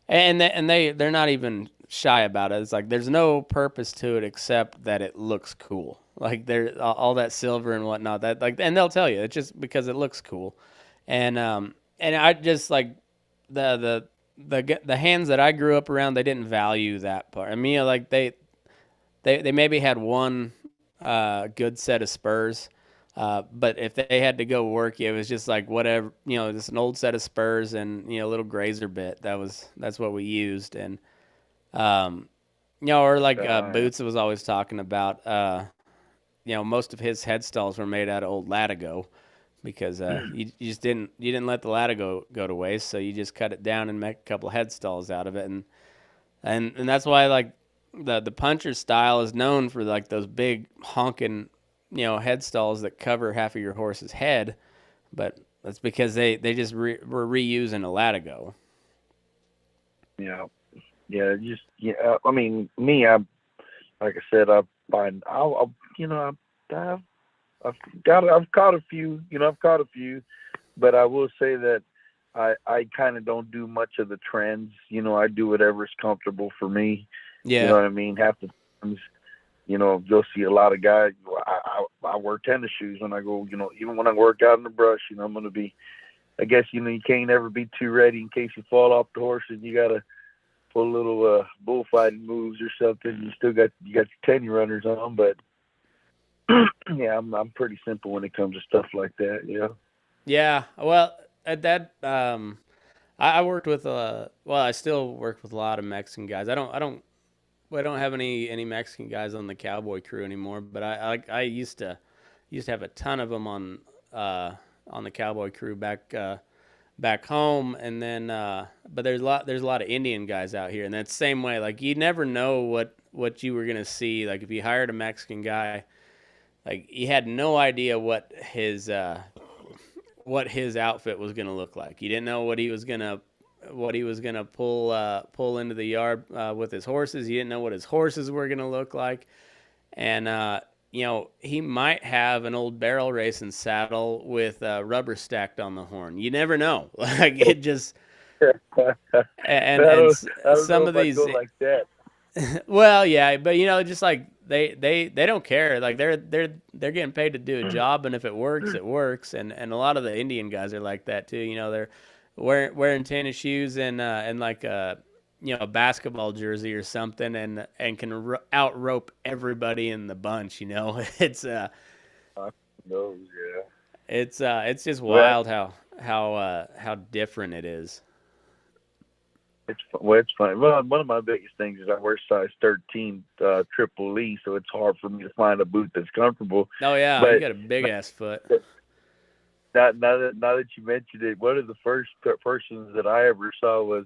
they're not even shy about it. It's like there's no purpose to it except that it looks cool. Like there, all that silver and whatnot. That like, and they'll tell you it's just because it looks cool, and I just like the hands that I grew up around. They didn't value that part. I mean, like they maybe had one good set of spurs. But if they had to go work, it was just like whatever, just an old set of spurs and a little grazer bit. That's what we used, and or like yeah. Boots was always talking about. most of his head stalls were made out of old Latigo because you just didn't let the Latigo go to waste, so you just cut it down and make a couple of head stalls out of it, and that's why like the puncher style is known for like those big honking head stalls that cover half of your horse's head, but that's because they just were reusing a Latigo. Yeah, yeah, just yeah. I mean, me, I like I said, I find I'll I've I've caught a few, I've caught a few, but I will say that I kind of don't do much of the trends. I do whatever's comfortable for me. You know Yeah. what I mean? Half the times, you'll see a lot of guys. I wear tennis shoes when I go. Even when I work out in the brush, I'm gonna be. I guess you can't ever be too ready in case you fall off the horse and you gotta pull a little bullfighting moves or something. You got your tenny runners on, but yeah, I'm pretty simple when it comes to stuff like that. Yeah. Yeah. Well, at that I worked with I still work with a lot of Mexican guys. I don't have any Mexican guys on the Cowboy crew anymore, but I used to have a ton of them on the Cowboy crew back home, and then but there's a lot of Indian guys out here, and that's the same way. Like you never know what you were gonna see. Like if you hired a Mexican guy, like you had no idea what his outfit was gonna look like. You didn't know what he was gonna pull into the yard with his horses. You didn't know what his horses were gonna look like, and he might have an old barrel racing saddle with rubber stacked on the horn. You never know. Like it just I don't know some if of I'd these. go like that. Well, yeah, but just like they don't care. Like they're getting paid to do a job, and if it works, it works. And a lot of the Indian guys are like that too. They're wearing tennis shoes and like a basketball jersey or something, and can out rope everybody in the bunch. No, yeah. It's just Well, wild how different it is. it's fine. Well, one of my biggest things is I wear size 13 triple E, so it's hard for me to find a boot that's comfortable. Oh yeah, you But got a big ass foot. now that you mentioned it, one of the first persons that I ever saw was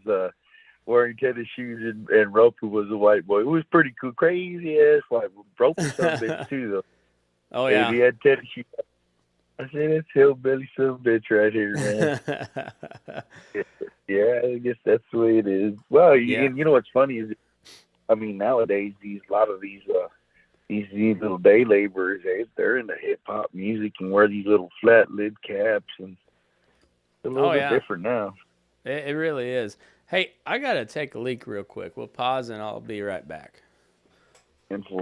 wearing tennis shoes and Roper was a white boy. It was pretty cool, crazy ass white boy. Roper's some bitch too though. Oh And yeah. he had tennis shoes. I said, that's hillbilly some bitch right here, man. Yeah, I guess that's the way it is. Well, Yeah. and you know what's funny is, I mean, nowadays a lot of these little day laborers, they're into hip hop music and wear these little flat lid caps, and it's a little Oh bit yeah. different now. It really is. Hey, I gotta take a leak real quick. We'll pause and I'll be right back. And for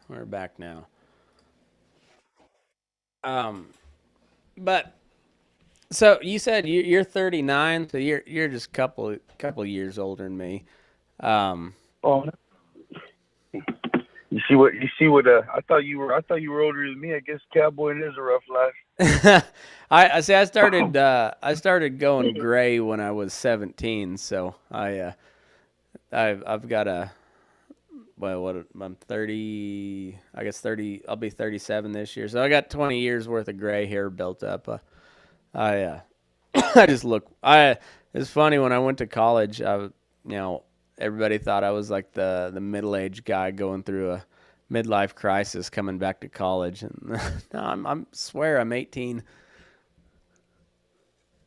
We're back now. Um, but so you said you're 39, so you're just couple years older than me. Oh, you see what I thought you were older than me. I guess cowboying is a rough life. I see. I started going gray when I was 17. So I've got a well, what I'm 30. I guess 30. I'll be 37 this year. So I got 20 years worth of gray hair built up. I I just look. It's funny when I went to college. Everybody thought I was like the middle aged guy going through a midlife crisis coming back to college, and no, I'm swear I'm 18.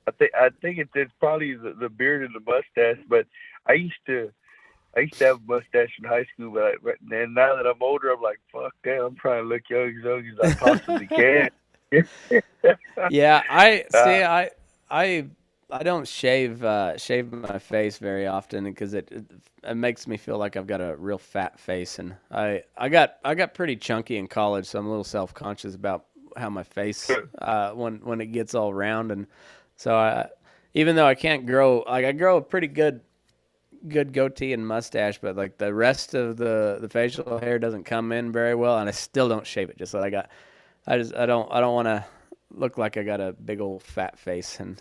I think it's probably the beard and the mustache. But I used to I used to have a mustache in high school, but then now that I'm older, I'm like, fuck that. I'm trying to look young as I possibly can. Yeah, I uh, see. I don't shave my face very often because it makes me feel like I've got a real fat face, and I got pretty chunky in college, so I'm a little self conscious about how my face when it gets all round, and so even though I can't grow, like I grow a pretty good goatee and mustache, but like the rest of the facial hair doesn't come in very well, and I still don't shave it. Just so I don't want to look like I got a big old fat face. And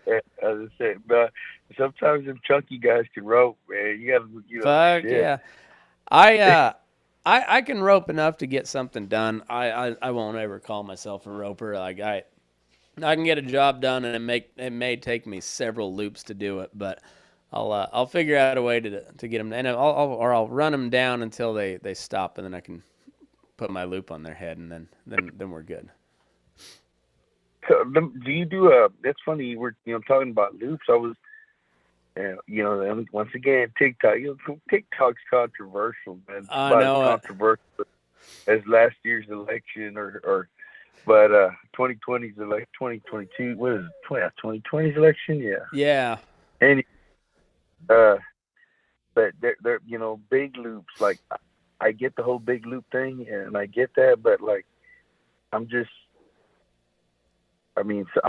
as I said, but sometimes them chunky guys can rope, man. You gotta, fuck shit. yeah, I uh I can rope enough to get something done. I won't ever call myself a roper. Like I can get a job done, and it may take me several loops to do it, but I'll figure out a way to get them, and I'll run them down until they stop, and then I can put my loop on their head, and then we're good. So, do you do That's funny. We're talking about loops. I was, and once again, TikTok. TikTok's controversial, man. It's I about as know it. controversial as last year's election, or but 2020's like 2022. What is it? 2020's election? Yeah. Yeah. And uh, but they're big loops. Like I get the whole big loop thing, and I get that, but like I'm just. I mean, so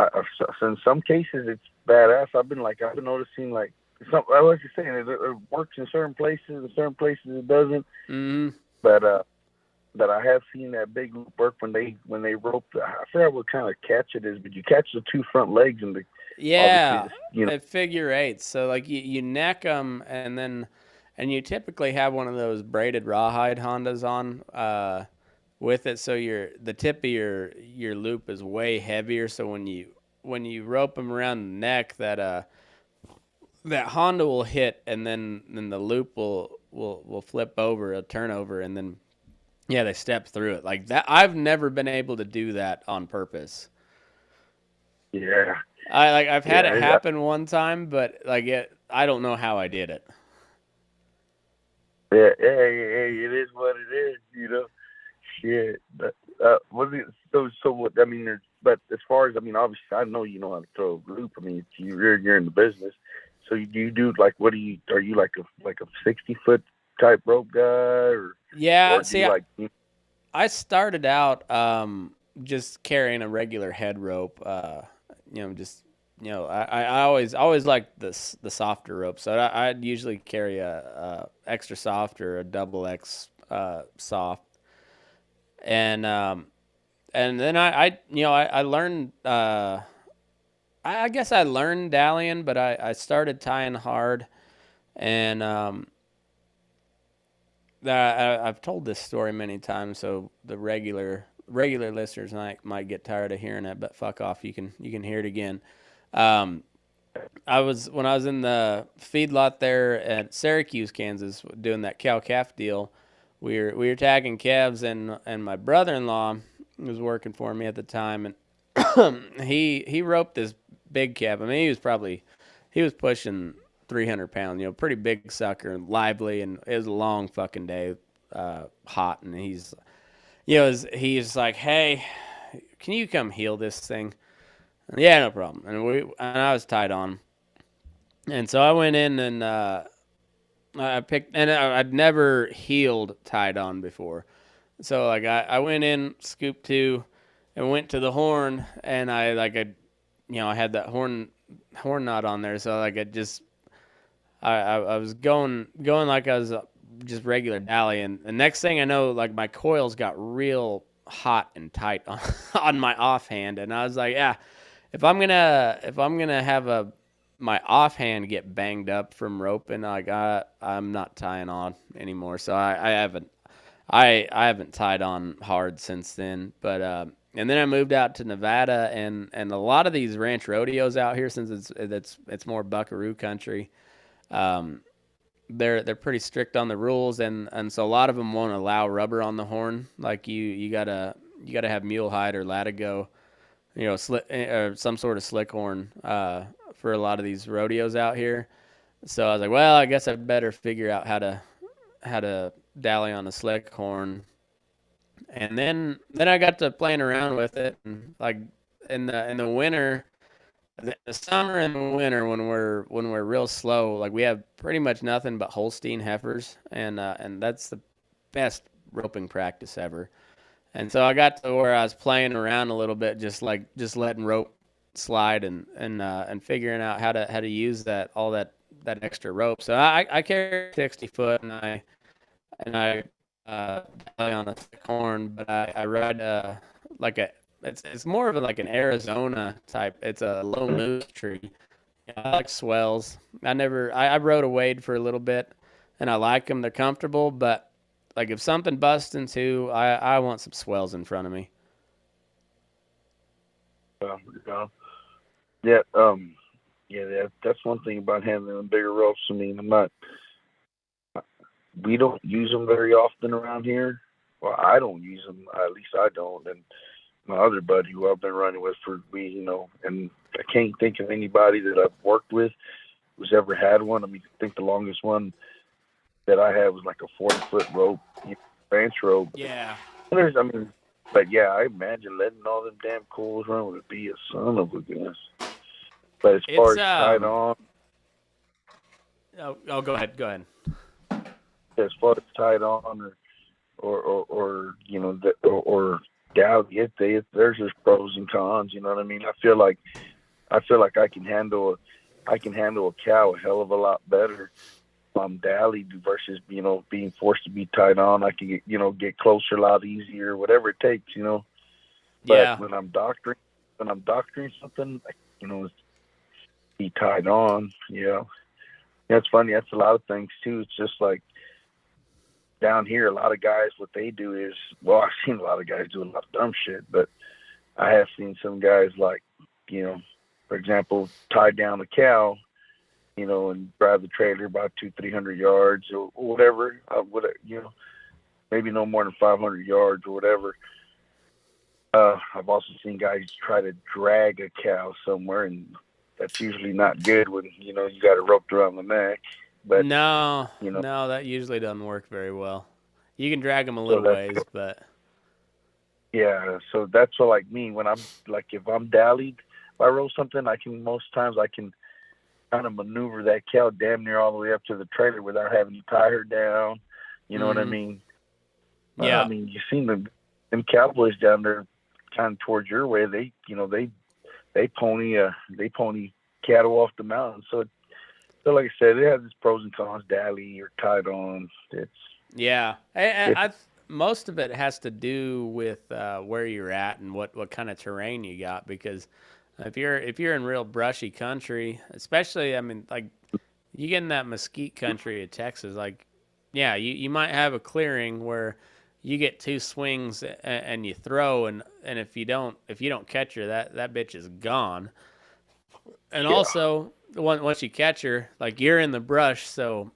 in some cases it's badass. I've been noticing like I was just saying it works in certain places, in certain places it doesn't. Hmm. But I have seen that big loop work when they rope. I forgot what kind of catch it is, but you catch the two front legs and obviously Yeah. just, At figure eights. So like you neck them, and you typically have one of those braided rawhide Hondas on with it, so the tip of your loop is way heavier. So when you rope them around the neck, that Honda will hit, and then the loop will flip over, a turnover, and then yeah, they step through it like that. I've never been able to do that on purpose. yeah, I've had it yeah, happen one time, but I don't know how I did it. yeah, it is what it is. Shit. But what is it? So what? I mean, but as far as obviously, I know you know how to throw a loop. I mean, you're in the business. So you do like what do you? Are you like a 60 foot type rope guy, Yeah, or do see, you like? I started out just carrying a regular head rope. Just I always liked the softer rope, so I'd usually carry a extra soft or a double X soft, and then I learned. I guess I learned dallying, but I started tying hard, and I've told this story many times, so the regular listeners might get tired of hearing it, but fuck off, you can hear it again. Um, when I was in the feedlot there at Syracuse, Kansas, doing that cow calf deal. We were tagging calves, and my brother-in-law was working for me at the time, and he roped this big calf. I mean, he was pushing 300 pounds, pretty big sucker and lively, and it was a long fucking day, hot, and he's like, hey, can you come heel this thing? And, yeah, no problem. And I was tied on, and so I went in and I picked, and I'd never heeled tied on before. So like I went in, scooped two, and went to the horn, and I had that horn knot on there. So like I was going like I was just regular dally, and the next thing I know, like my coils got real hot and tight on on my offhand, and I was like, yeah, if I'm gonna have my offhand get banged up from roping, like I'm not tying on anymore. So I haven't tied on hard since then. But and then I moved out to Nevada, and a lot of these ranch rodeos out here, since it's more buckaroo country. Um, they're pretty strict on the rules, and so a lot of them won't allow rubber on the horn. Like you gotta have mule hide or latigo, or some sort of slick horn for a lot of these rodeos out here. So I was like, well, I guess I better figure out how to dally on a slick horn. And then I got to playing around with it, and like in the winter, the summer and the winter when we're real slow, like we have pretty much nothing but Holstein heifers, and that's the best roping practice ever. And so I got to where I was playing around a little bit, just letting rope slide and figuring out how to use that extra rope. So I carry 60 foot, and I rely on a thick horn, but I ride like a it's more of like an Arizona type. It's a low moose tree. I like swells. I rode a wade for a little bit, and I like them. They're comfortable, but like if something busts into, I want some swells in front of me. Yeah, yeah, yeah. That's one thing about handling bigger ropes. I mean, we don't use them very often around here. Well, I don't use them. At least I don't. And my other buddy who I've been running with for we, and I can't think of anybody that I've worked with who's ever had one. I mean, I think the longest one that I had was like a 40-foot rope, ranch rope. Yeah. I mean, but yeah, I imagine letting all them damn coils run would be a son of a gun. But as far as tied on, go ahead. Go ahead. as far as tied on or or doubt there's just pros and cons. You know what I mean? I feel like I can handle a cow a hell of a lot better if I'm dallied versus being forced to be tied on. I can get closer a lot easier, whatever it takes. But Yeah. when I'm doctoring something, be tied on. That's funny. That's a lot of things too. It's just like down here, a lot of guys, what they do is, well, I've seen a lot of guys do a lot of dumb shit, but I have seen some guys like, for example, tie down a cow, and drive the trailer about 200-300 yards or whatever, maybe no more than 500 yards or whatever. I've also seen guys try to drag a cow somewhere, and that's usually not good when, you got it roped around the neck. But no, that usually doesn't work very well. You can drag them a little ways, but yeah. So that's what, like me, when I'm like, if I'm dallied, if I roll something, most times I can kind of maneuver that cow damn near all the way up to the trailer without having to tie her down. You know what I mean? Yeah. I mean, you seen them cowboys down there, kind of towards your way. They pony cattle off the mountain. So like I said, it has its pros and cons. Dally or tied on. Most of it has to do with where you're at and what kind of terrain you got. Because if you're in real brushy country, especially, I mean, like you get in that mesquite country of Texas, like you might have a clearing where you get two swings and you throw, and if you don't catch her, that bitch is gone. And also, once you catch her, like you're in the brush, so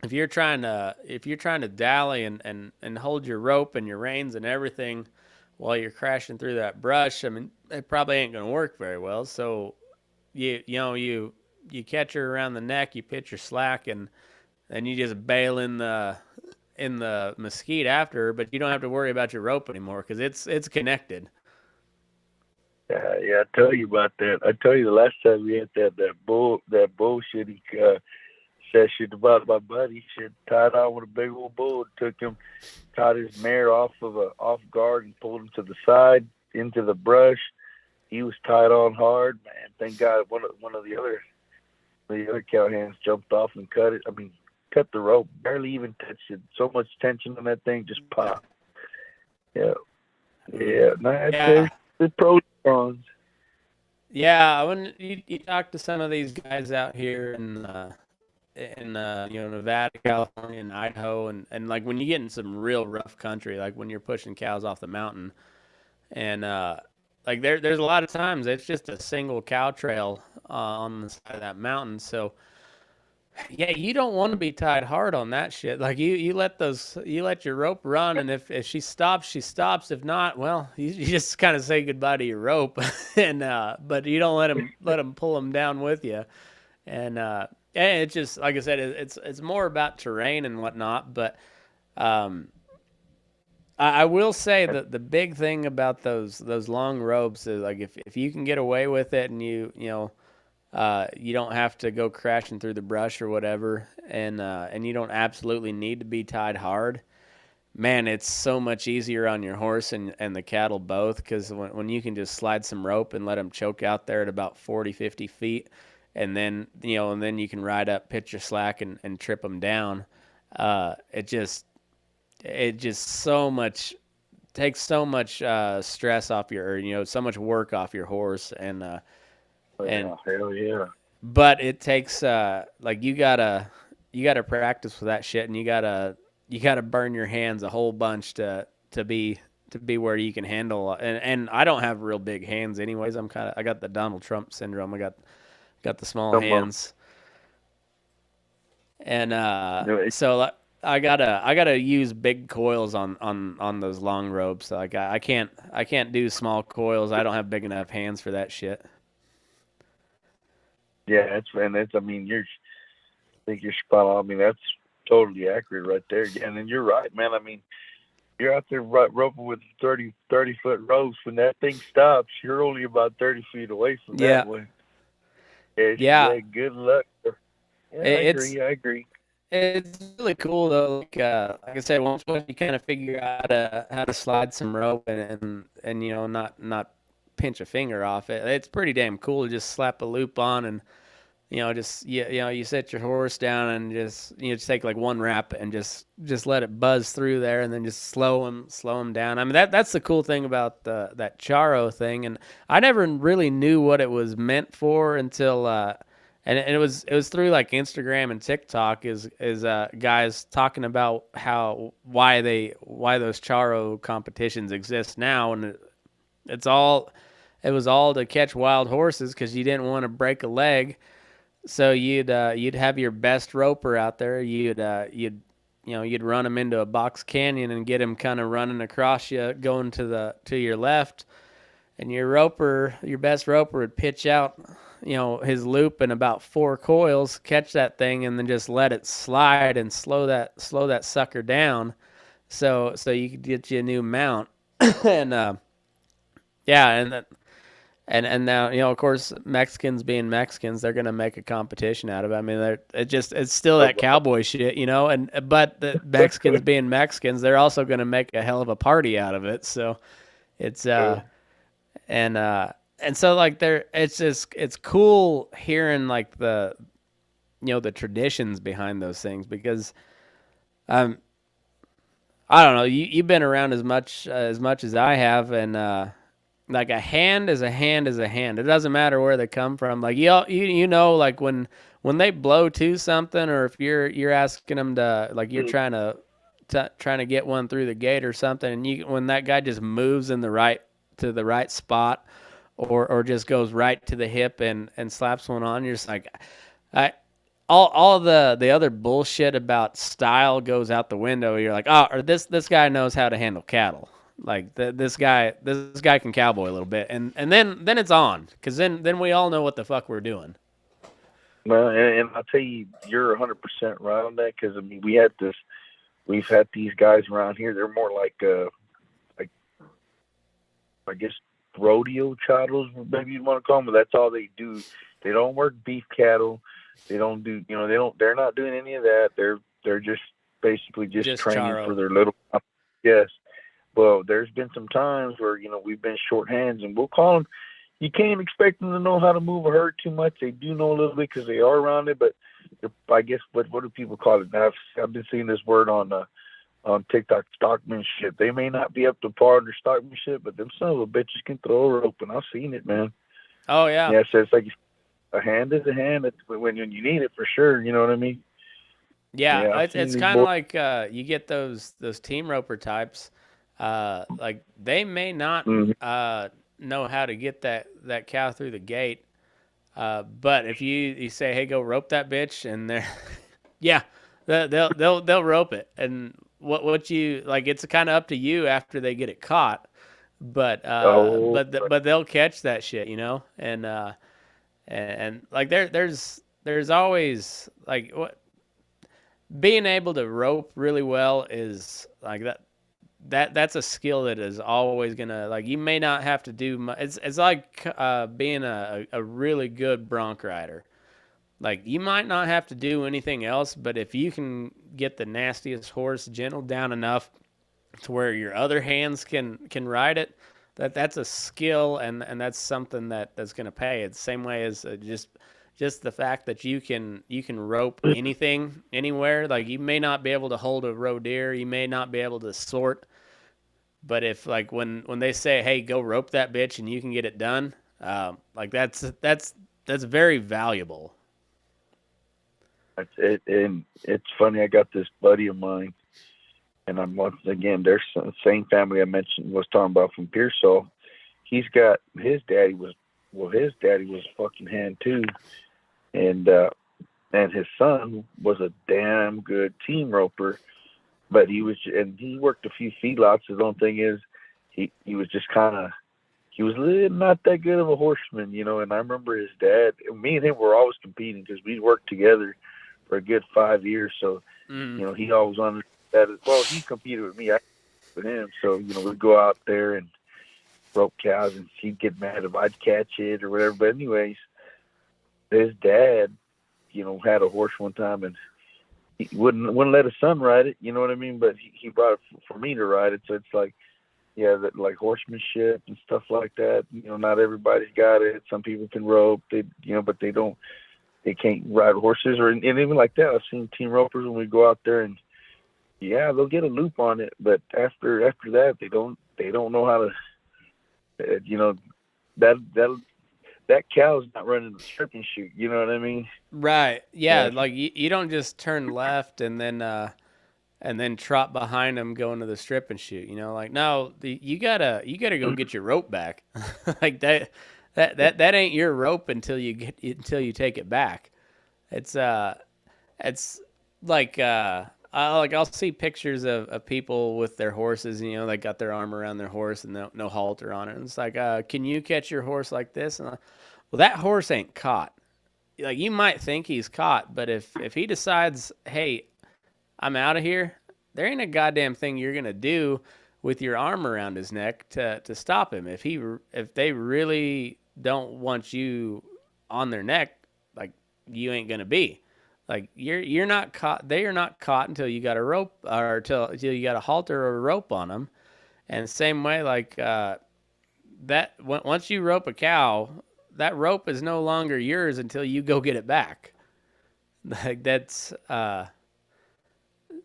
if you're trying to dally and hold your rope and your reins and everything while you're crashing through that brush, I mean, it probably ain't gonna work very well. So you catch her around the neck, you pitch her slack, and then you just bail in the mesquite after her, but you don't have to worry about your rope anymore because it's connected. Yeah, I tell you about that. I tell you the last time we had that bullshitty session about my buddy. She tied on with a big old bull. Caught his mare off guard and pulled him to the side into the brush. He was tied on hard, man. Thank God one of the other The other cow hands jumped off and cut it. I mean, cut the rope, barely even touched it. So much tension on that thing, just popped. Yeah, yeah. No, Yeah. there's pros and cons. Yeah, when you talk to some of these guys out here in Nevada, California, and Idaho, and like when you get in some real rough country, like when you're pushing cows off the mountain, and like there's a lot of times it's just a single cow trail on the side of that mountain. So yeah, you don't want to be tied hard on that shit. Like you let your rope run, and if she stops, she stops. If not, well, you just kind of say goodbye to your rope, and but you don't let them pull them down with you. And it's just like I said, it's more about terrain and whatnot. But um, I will say that the big thing about those long ropes is like if you can get away with it and you don't have to go crashing through the brush or whatever, and you don't absolutely need to be tied hard. Man, it's so much easier on your horse and the cattle both, because when you can just slide some rope and let them choke out there at about 40, 50 feet, and then you can ride up, pitch your slack, and trip them down. It just so much takes so much stress off so much work off your horse, and Hell yeah. but it takes like you gotta practice with that shit, and you gotta burn your hands a whole bunch to be where you can handle, and I don't have real big hands anyways. I got the Donald Trump syndrome. I got the small hands, and so I gotta use big coils on those long ropes. Like I can't do small coils. I don't have big enough hands for that shit. Yeah, that's. I mean, I think you're spot on. I mean, that's totally accurate right there. Yeah, and then you're right, man. I mean, you're out there roping with 30-foot ropes. When that thing stops, you're only about 30 feet away from Yeah, that one. Yeah, yeah. good luck. Yeah, It's I agree. it's really cool though. Like I said, once you kind of figure out how to slide some rope and not pinch a finger off it, it's pretty damn cool to just slap a loop on and just you set your horse down and just take like one wrap and just let it buzz through there, and then just slow him down. I mean that's the cool thing about that Charo thing, and I never really knew what it was meant for until and it was through like Instagram and TikTok is guys talking about why those Charo competitions exist now, and it was all to catch wild horses because you didn't want to break a leg. So you'd have your best roper out there. You'd run him into a box canyon and get him kind of running across you, going to your left, and your best roper would pitch out, his loop in about 4 coils, catch that thing, and then just let it slide and slow that sucker down, so you could get you a new mount, and yeah, and now of course Mexicans being Mexicans, they're gonna make a competition out of it. I mean, it's still that cowboy shit, and but the Mexicans being Mexicans, they're also gonna make a hell of a party out of it. So it's and so like it's cool hearing like the traditions behind those things, because I don't know, you've been around as much as I have, and like a hand is a hand is a hand. It doesn't matter where they come from. Like like when they blow to something, or if you're asking them to, like, you're trying to get one through the gate or something, and when that guy just moves to the right spot, or just goes right to the hip and slaps one on, you're just like, I all the other bullshit about style goes out the window. You're like, oh, or this guy knows how to handle cattle. Like this guy can cowboy a little bit, and then it's on, because then we all know what the fuck we're doing. Well, and I'll tell you, you're 100% right on that, because I mean, we've had these guys around here. They're more like I guess rodeo chattels, maybe you want to call them, but that's all they do. They don't work beef cattle. They don't do, they're not doing any of that. They're just basically just training Charo for their little. Yes. Well, there's been some times where we've been short hands, and we'll call them. you can't expect them to know how to move a herd too much. They do know a little bit because they are around it, but I guess what do people call it? Now, I've been seeing this word on TikTok, stockmanship. They may not be up to par in their stockmanship, but them son of a bitches can throw a rope, and I've seen it, man. Oh yeah. Yeah, so it's like a hand is a hand. It's when you need it for sure. You know what I mean? Yeah, I've seen it's these kind of boys. like you get those team roper types. Like they may not Mhm. know how to get that cow through the gate, but if you say, "Hey, go rope that bitch," and they're yeah, they'll rope it. And what you like, it's kind of up to you after they get it caught. But Oh, but they'll catch that shit, and like there's always like what being able to rope really well is like that's a skill that is always gonna like you may not have to do much. It's like being a really good bronc rider. Like you might not have to do anything else, but if you can get the nastiest horse gentle down enough to where your other hands can ride it, that's a skill, and that's something that's gonna pay. It's the same way as just the fact that you can rope anything anywhere. Like you may not be able to hold a roe deer, you may not be able to sort, but if like when they say, "Hey, go rope that bitch," and you can get it done, like that's very valuable. that's it. And it's funny. I got this buddy of mine, and I'm once again, there's the same family I mentioned was talking about from Pearsall. He's got his daddy was a fucking hand too, and his son was a damn good team roper. But he worked a few feedlots. His own thing is, he was just kind of, he was not that good of a horseman, And I remember his dad, me and him were always competing because we worked together for a good 5 years. So, he always wanted that. Well, he competed with me, I with him. So, we'd go out there and rope cows, and he'd get mad if I'd catch it or whatever. But anyways, his dad, had a horse one time, and he wouldn't let his son ride it. You know what I mean? But he brought it for me to ride it. So it's like, yeah, that like horsemanship and stuff like that. Not everybody's got it. Some people can rope, but they can't ride horses and even like that. I've seen team ropers when we go out there, and yeah, they'll get a loop on it, but after that, they don't know how to, that cow's not running the strip and shoot. You know what I mean? Right. Yeah. Yeah. Like you don't just turn left and then trot behind them going to the strip and shoot. Like no, you gotta go get your rope back. Like that ain't your rope until you take it back. It's like I'll see pictures of people with their horses. They got their arm around their horse and no halter on it. And it's like, can you catch your horse like this? And well, that horse ain't caught. Like you might think he's caught, but if he decides, hey, I'm out of here, there ain't a goddamn thing you're gonna do with your arm around his neck to stop him. If they really don't want you on their neck, like you ain't gonna be. Like you're not caught. They are not caught until you got a rope or until you got a halter or a rope on them. And same way, like that once you rope a cow, that rope is no longer yours until you go get it back. Like that's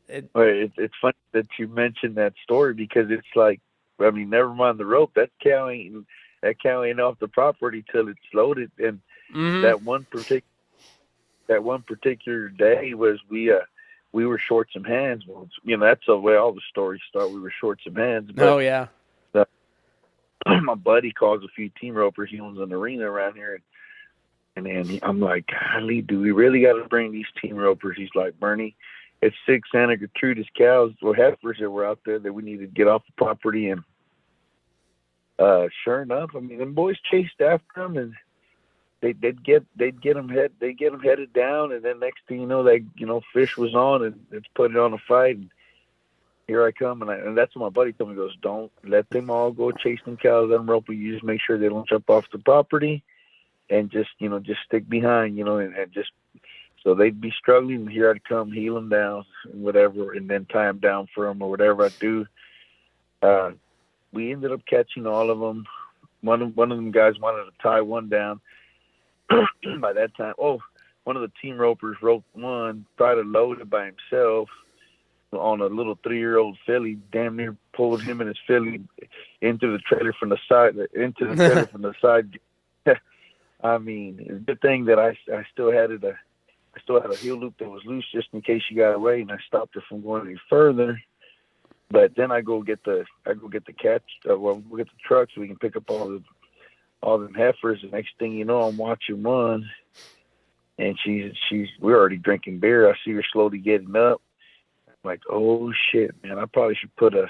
It's funny that you mentioned that story because it's like, I mean, never mind the rope. That cow ain't off the property till it's loaded. And mm-hmm. that one particular day was we were short some hands. Well, that's the way all the stories start. We were short some hands. But Oh yeah. My buddy calls a few team ropers. He owns an arena around here, and then I'm like, golly, do we really got to bring these team ropers? He's like, Bernie, it's 6 Santa Gertrudis cows or heifers that were out there that we needed to get off the property. And sure enough, I mean, them boys chased after them, and they'd get them headed down, and then next thing you know, fish was on, and it's put it on a fight. And here I come, and that's what my buddy told me. He goes, don't let them all go chase them cows, let them rope. You just make sure they don't jump off the property, and just stick behind, and just so they'd be struggling. And here I'd come, heel them down, and whatever, and then tie them down for them or whatever I do. We ended up catching all of them. one of them guys wanted to tie one down. By that time, one of the team ropers roped one, tried to load it by himself on a little 3-year-old filly. Damn near pulled him and his filly into the trailer from the side. I mean, it's a good thing that I still had it. I still had a heel loop that was loose just in case she got away, and I stopped her from going any further. But then I go get the catch. We'll get the truck so we can pick up all them heifers. The next thing you know, I'm watching one, and we're already drinking beer. I see her slowly getting up. I'm like, oh shit, man! I probably should put a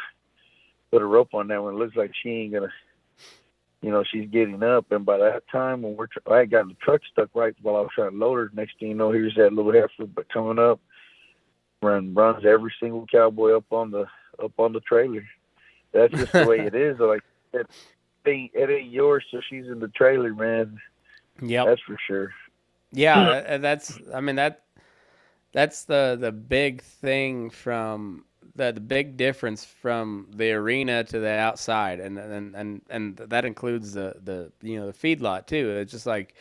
rope on that one. It looks like she ain't gonna. She's getting up, and by that time, when I had gotten the truck stuck right while I was trying to load her. Next thing you know, here's that little heifer, but coming up, runs every single cowboy up on the trailer. That's just the way it is. Like it ain't yours, so she's in the trailer, man. Yep. That's for sure. Yeah, that's the big thing from the big difference from the arena to the outside, and that includes the feedlot too. It's just like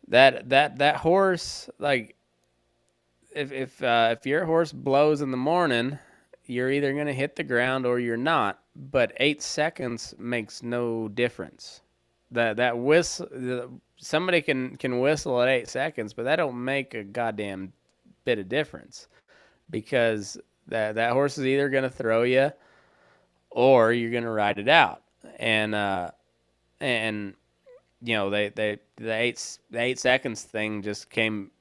that horse, like if your horse blows in the morning, you're either gonna hit the ground or you're not. But 8 seconds makes no difference. That whistle, somebody can whistle at 8 seconds, but that don't make a goddamn bit of difference, because that horse is either gonna throw you or you're gonna ride it out. And the 8 seconds thing just came,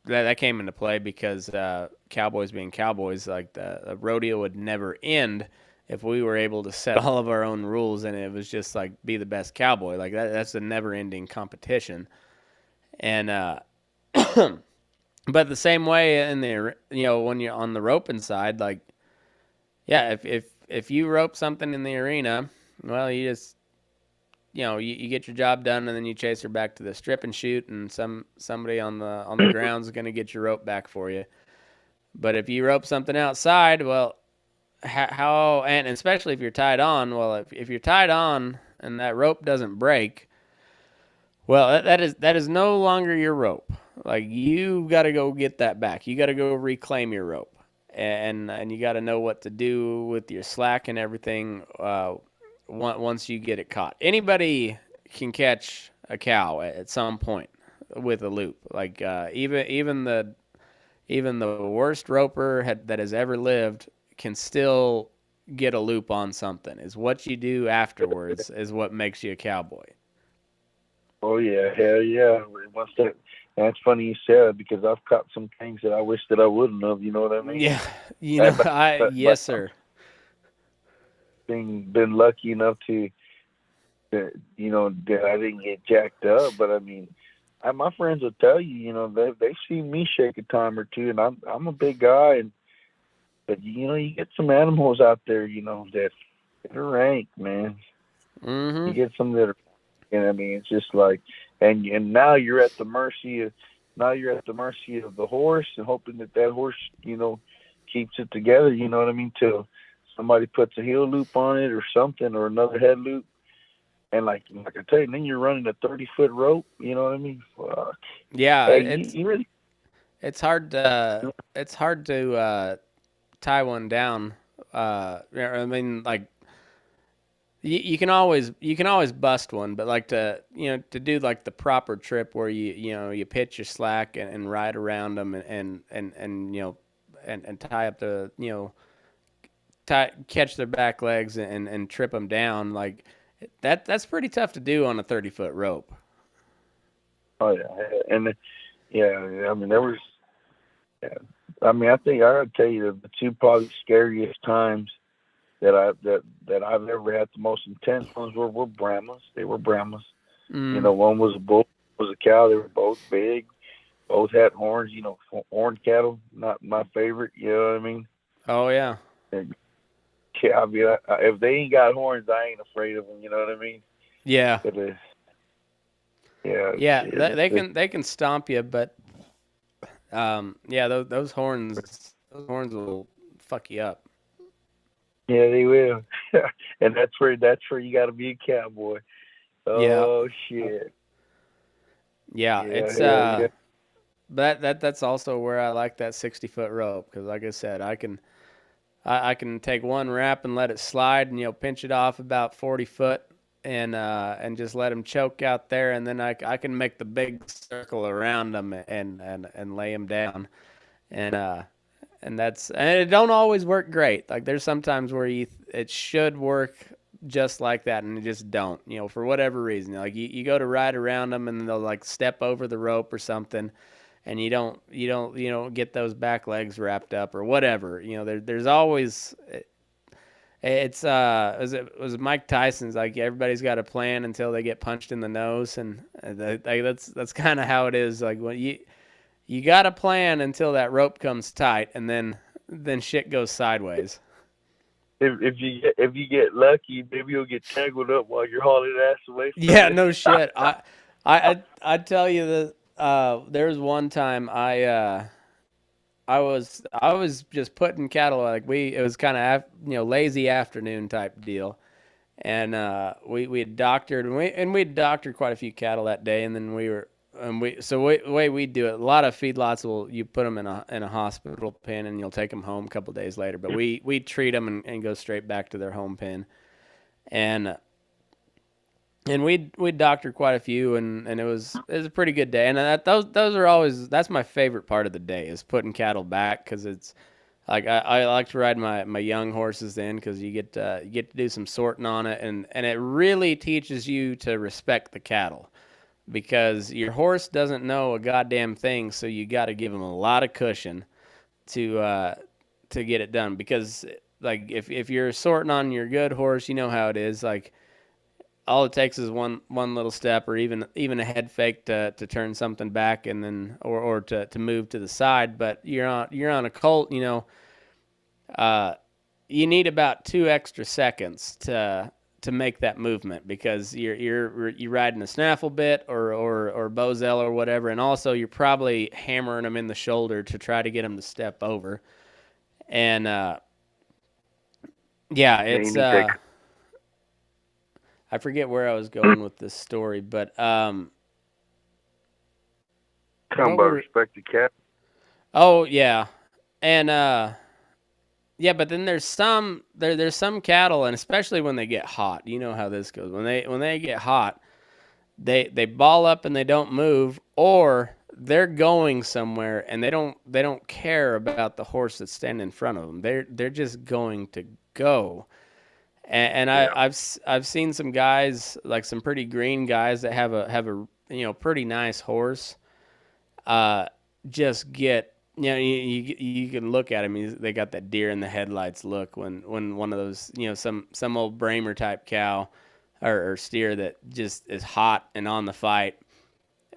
that came into play because cowboys being cowboys, like the rodeo would never end if we were able to set all of our own rules and it was just like be the best cowboy. Like that's a never ending competition. And but the same way in the when you're on the roping side, like if you rope something in the arena, well, you just you get your job done, and then you chase her back to the strip and shoot, and somebody on the ground is going to get your rope back for you. But if you rope something outside, well, how and especially if you're tied on, well, if you're tied on and that rope doesn't break, well, that is no longer your rope. Like, you got to go get that back. You got to go reclaim your rope, and you got to know what to do with your slack and everything. Once you get it caught, anybody can catch a cow at some point with a loop. Like even the worst roper that has ever lived can still get a loop on something. Is what you do afterwards is what makes you a cowboy. Oh yeah, hell yeah. That's funny you said, because I've caught some things that I wish that I wouldn't have. You know what I mean? Yeah, yes, sir. Been lucky enough that I didn't get jacked up, but I mean, my friends will tell you, they've seen me shake a time or two, and I'm a big guy, but you get some animals out there, that are rank, man. Mm-hmm. You get some that are, I mean, it's just like, and now you're at the mercy of the horse, and hoping that horse, keeps it together. You know what I mean? Till somebody puts a heel loop on it or something, or another head loop. And like I tell you, then you're running a 30-foot rope. You know what I mean? Fuck. Yeah, Hey, it's hard to tie one down. I mean, like you can always bust one, but like to do like the proper trip where you pitch your slack and ride around them and tie up the catch their back legs and trip them down, like that's pretty tough to do on a 30-foot rope. Oh yeah, and I mean there was, I mean, I think I gotta tell you the two probably scariest times that I've ever had, the most intense ones were Brahmas. They were Brahmas. One was a bull, was a cow. They were both big, both had horns. Horned cattle, not my favorite. You know what I mean? Oh yeah. Yeah, I mean, if they ain't got horns, I ain't afraid of them. You know what I mean? Yeah. Yeah. They can stomp you, but those horns will fuck you up. Yeah, they will. And that's where you got to be a cowboy. Yeah, Oh shit. yeah. Yeah, It's hell yeah. but that's also where I like that 60-foot rope because, like I said, I can take one wrap and let it slide, and pinch it off about 40 foot, and just let them choke out there, and then I can make the big circle around them and lay them down, and and it don't always work great. Like there's sometimes where it should work just like that, and it just don't. For whatever reason, like you go to ride around them, and they'll like step over the rope or something, and you don't get those back legs wrapped up or whatever. There's always it's was it Mike Tyson's like everybody's got a plan until they get punched in the nose, and that's kind of how it is. Like when you got a plan until that rope comes tight, and then shit goes sideways. If you get lucky, maybe you'll get tangled up while you're hauling ass away from Yeah, it. no shit. I tell you that there was one time I was just putting cattle like it was kind of lazy afternoon type deal, and we had doctored and we'd doctored quite a few cattle that day, and then the way we do it, a lot of feedlots you put them in a hospital pen and you'll take them home a couple days later, but we treat them and go straight back to their home pen, and we doctored quite a few, and it was a pretty good day. And those are always that's my favorite part of the day is putting cattle back because it's like I like to ride my young horses then because you get to do some sorting on it, and it really teaches you to respect the cattle because your horse doesn't know a goddamn thing, so you got to give him a lot of cushion to get it done because like if you're sorting on your good horse, you know how it is like all it takes is one little step or even a head fake to turn something back and then or to move to the side. But you're on a colt, uh, you need about 2 extra seconds to make that movement because you're riding a snaffle bit or bozell or whatever, and also you're probably hammering them in the shoulder to try to get them to step over. And yeah, Yeah, you it's need that. I forget where I was going with this story, but Talking what about were respect the cat. oh yeah, and yeah, but then there's some cattle, and especially when they get hot, you know how this goes. When they get hot, they ball up and they don't move, or they're going somewhere and they don't care about the horse that's standing in front of them. They're just going to go. And Yeah. I've seen some guys like some pretty green guys that have a pretty nice horse uh, just get you can look at him. They got that deer in the headlights look when one of those some old Bramer type cow or steer that just is hot and on the fight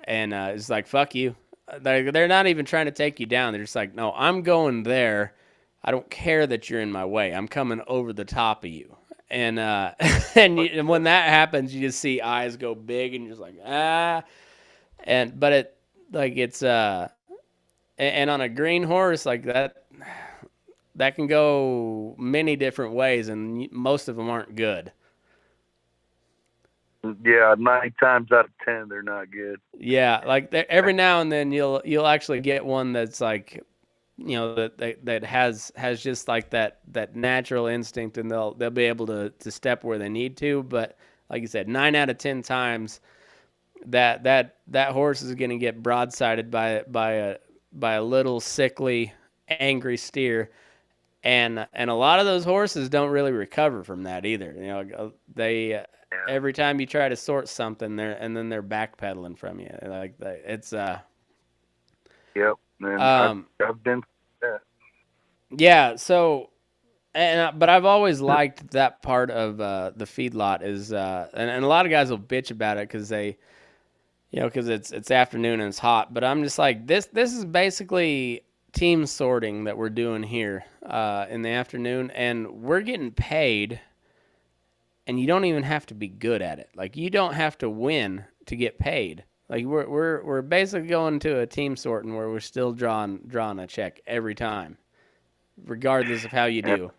and it's like fuck you. They're not even trying to take you down. They're just like no, I'm going there. I don't care that you're in my way. I'm coming over the top of you. And and when that happens, you just see eyes go big, and you're just like ah. And but it's and on a green horse like that can go many different ways, and most of them aren't good. Yeah, 9 times out of 10 they're not good. Yeah, like every now and then you'll actually get one that's like that has just like that natural instinct, and they'll be able to step where they need to. But like you said, 9 out of 10 times that horse is going to get broadsided by a little sickly, angry steer, and a lot of those horses don't really recover from that either. They Yeah. every time you try to sort something, they're backpedaling from you. Like it's Yep. And I've um I've been that. yeah. So but I've always liked that part of the feedlot is and a lot of guys will bitch about it because because it's afternoon and it's hot. But I'm just like this is basically team sorting that we're doing here in the afternoon, and we're getting paid, and you don't even have to be good at it. Like you don't have to win to get paid. Like we're basically going to a team sorting where we're still drawing a check every time, regardless of how you Yeah. do.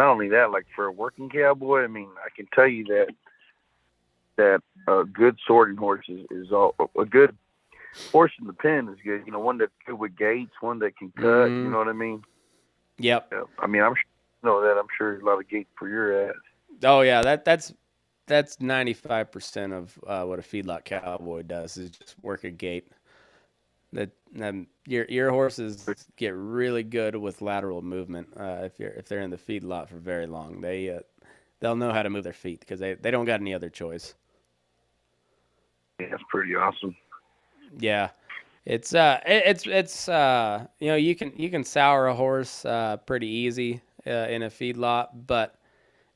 not only that, like for a working cowboy, I mean, I can tell you that a good sorting horse is all a good horse in the pen is good. You know, one that's good with gaits, one that can cut. You know what I mean? Yep. I mean, I'm sure you know that. I'm sure there's a lot of gaits for your ass. Oh yeah, that's 95% of what a feedlot cowboy does is just work a gait. That your horses get really good with lateral movement if they're in the feedlot for very long. They'll know how to move their feet because they don't got any other choice. Yeah, that's pretty awesome. Yeah, it's you know you can sour a horse pretty easy in a feedlot, but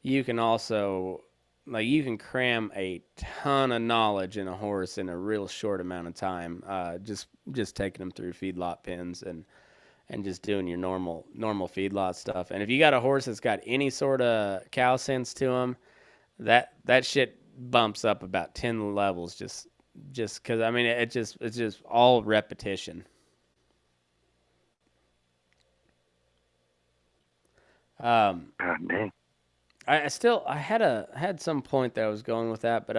you can also like you can cram a ton of knowledge in a horse in a real short amount of time. Just taking them through feedlot pens and just doing your normal feedlot stuff. And if you got a horse that's got any sort of cow sense to him, that shit bumps up about 10 levels just because I mean it's just all repetition. God dang. I had some point that I was going with that, but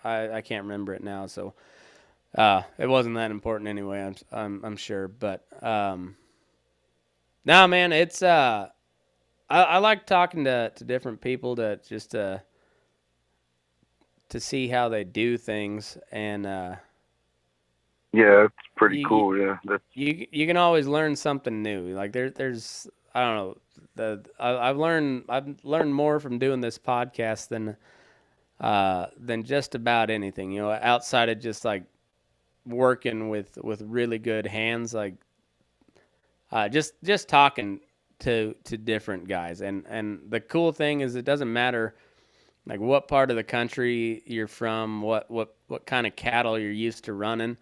I can't remember it now. So it wasn't that important anyway. I'm sure, but nah, man, it's I like talking to different people to just to see how they do things, and yeah, it's pretty cool. Yeah, you can always learn something new. Like there's I don't know. I've learned more from doing this podcast than just about anything. You know, outside of just like working with really good hands, like just talking to different guys. And the cool thing is it doesn't matter like what part of the country you're from, what kind of cattle you're used to running.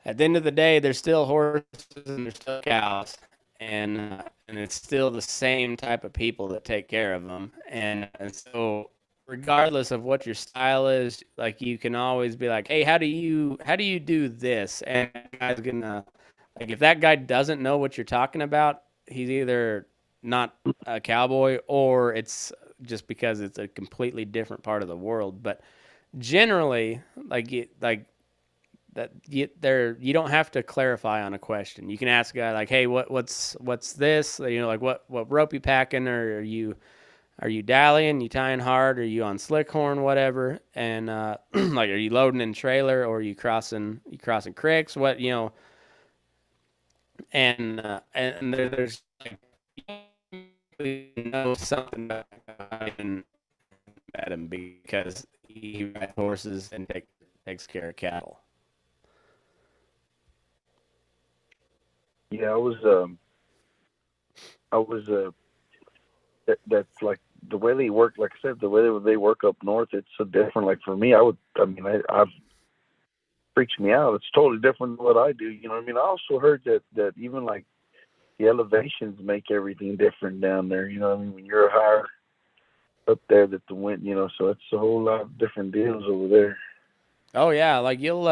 At the end of the day, there's still horses and there's still cows, and it's still the same type of people that take care of them. And so, regardless of what your style is, like you can always be like, hey, how do you do this? And the guy's gonna like if that guy doesn't know what you're talking about, he's either not a cowboy or it's just because it's a completely different part of the world. But generally, like that you don't have to clarify on a question. You can ask a guy like, "Hey, what's this? You know, like what rope you packing, or are you dallying? You tying hard? Are you on slick horn? Whatever." And like, are you loading in trailer, or are you crossing creeks? What you know? And there's like you know something about him because he rides horses and takes care of cattle. yeah. That's like the way they work. Like I said, the way they work up north, it's so different. Like for me, I've freaks me out. It's totally different than what I do. You know what I mean? I also heard that even like the elevations make everything different down there. You know what I mean? When you're higher up there, that the wind, you know, so it's a whole lot of different deals over there. Oh yeah, like you'll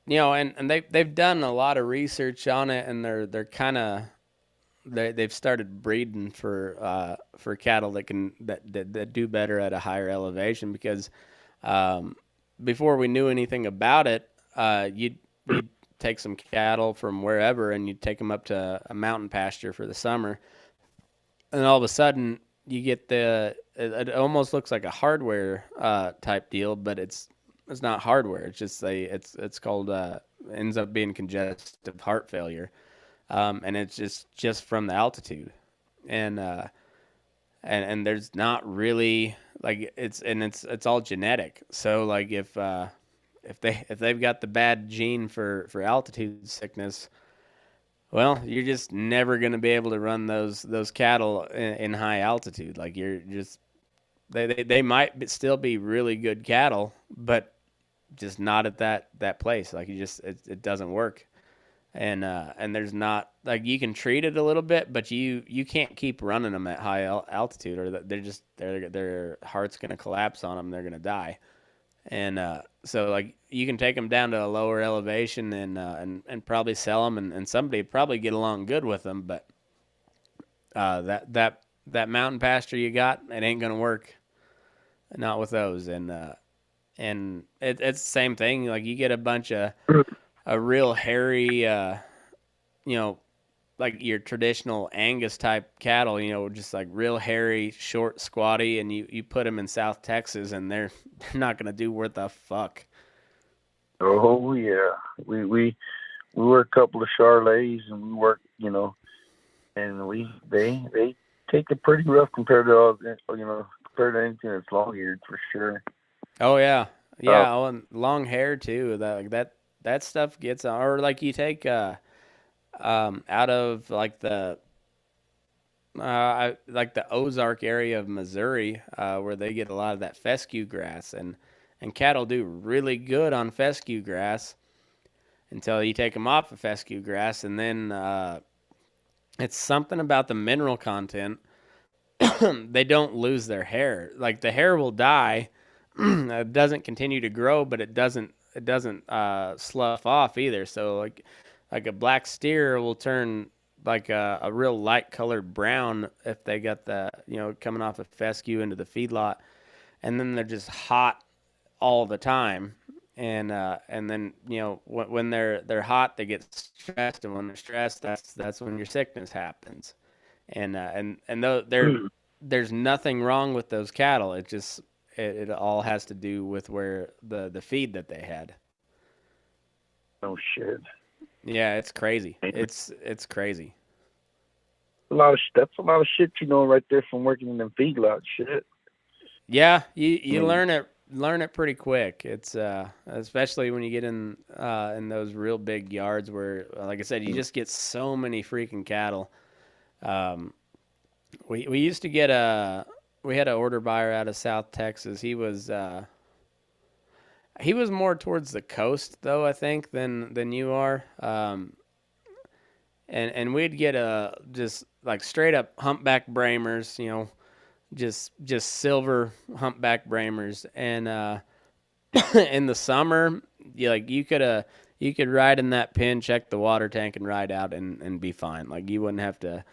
you know, and they've done a lot of research on it, and they're kind of they've started breeding for cattle that do better at a higher elevation because before we knew anything about it, you'd take some cattle from wherever and you'd take them up to a mountain pasture for the summer, and all of a sudden you get it almost looks like a hardware type deal, but it's not hardware. It's just it's called ends up being congestive heart failure, and it's just from the altitude, and and there's not really like it's all genetic. So like if they've got the bad gene for altitude sickness, well, you're just never going to be able to run those cattle in high altitude. Like you're just they might still be really good cattle, but just not at that place. Like it doesn't work. And there's not like you can treat it a little bit, but you can't keep running them at high altitude, or their heart's gonna collapse on them. They're gonna die. And so like you can take them down to a lower elevation and probably sell them, and somebody would probably get along good with them, but That mountain pasture you got, it ain't gonna work. Not with those. And it's the same thing. Like you get a bunch of a real hairy, you know, like your traditional Angus type cattle, just like real hairy, short, squatty, and you put them in South Texas, and they're not gonna do worth a fuck. Oh yeah, we were a couple of Charlets, and we worked, and they take it pretty rough compared to all, compared to anything that's long eared for sure. Oh yeah, yeah. Oh, and long hair too. That stuff gets on. Or like you take out of like the Ozark area of Missouri, where they get a lot of that fescue grass, and cattle do really good on fescue grass until you take them off of fescue grass, and then it's something about the mineral content. They don't lose their hair. Like the hair will die. It doesn't continue to grow, but it doesn't slough off either. So like a black steer will turn like a real light colored brown if they got the coming off of fescue into the feedlot, and then they're just hot all the time. And then when they're hot, they get stressed, and when they're stressed, that's when your sickness happens. And though there's nothing wrong with those cattle. It all has to do with where the feed that they had. Oh shit. Yeah, it's crazy. It's crazy. That's a lot of shit, right there from working in them feedlots. Shit. Yeah, you learn it pretty quick. It's especially when you get in those real big yards where, like I said, you just get so many freaking cattle. We used to get we had an order buyer out of South Texas. He was more towards the coast though, I think, than you are. And we'd get just like straight up humpback Bramers, just silver humpback Bramers, and in the summer, you could ride in that pen, check the water tank, and ride out and be fine. Like you wouldn't have to,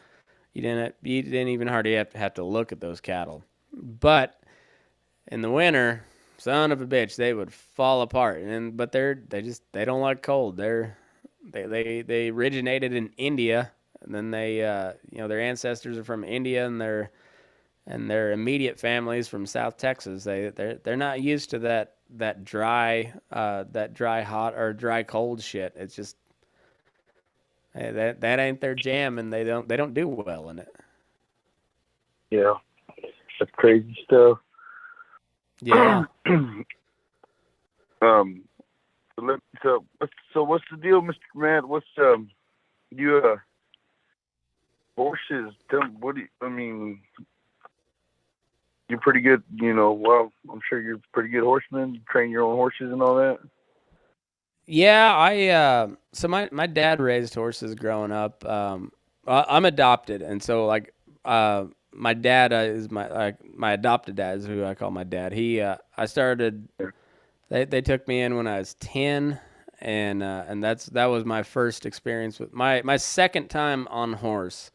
you didn't even hardly have to look at those cattle. But in the winter, son of a bitch, they would fall apart. But they don't like cold. They originated in India, and then their ancestors are from India, and their immediate families from South Texas. They're not used to that dry hot or dry cold shit. It's just that ain't their jam, and they don't do well in it. Yeah, that's crazy stuff. Yeah. So what's the deal, Mr. Command? What's you horses? You're pretty good, well, I'm sure you're a pretty good horseman. You train your own horses and all that. Yeah, so my dad raised horses growing up. I'm adopted, and so like my dad is my adopted dad is who I call my dad. I started. They took me in when I was 10, and that was my first experience with my second time on horse.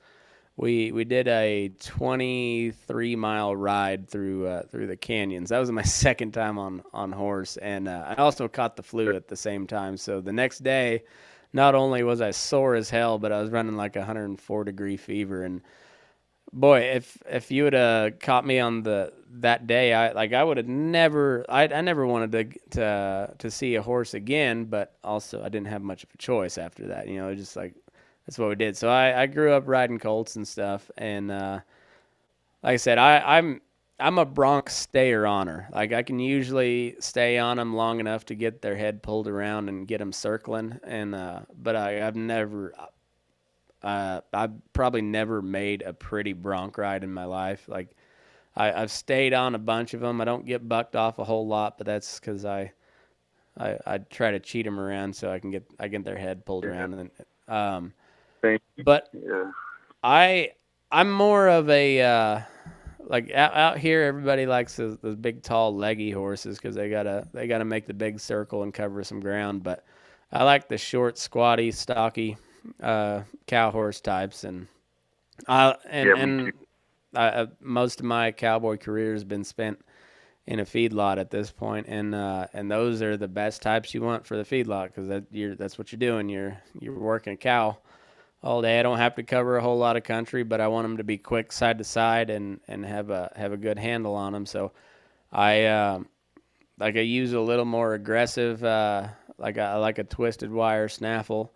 We did a 23-mile ride through the canyons. That was my second time on horse, and I also caught the flu at the same time. So the next day, not only was I sore as hell, but I was running like 104-degree fever. And boy, if you would have caught me on that day, I would have never. I never wanted to see a horse again, but also I didn't have much of a choice after that. Just like. That's what we did. So I grew up riding colts and stuff, and like I said, I'm a bronc stayer oner. Like I can usually stay on them long enough to get their head pulled around and get them circling, and but I've probably never made a pretty bronc ride in my life. Like I've stayed on a bunch of them. I don't get bucked off a whole lot, but that's because I try to cheat them around so I get their head pulled around and then. But yeah. I'm more of a like out here. Everybody likes those big, tall, leggy horses because they gotta make the big circle and cover some ground. But I like the short, squatty, stocky cow horse types, and And me too. most of my cowboy career has been spent in a feedlot at this point, and those are the best types you want for the feedlot because that's what you're doing. You're working a cow all day. I don't have to cover a whole lot of country, but I want them to be quick side to side and have a good handle on them. So I like I use a little more aggressive, I like a twisted wire snaffle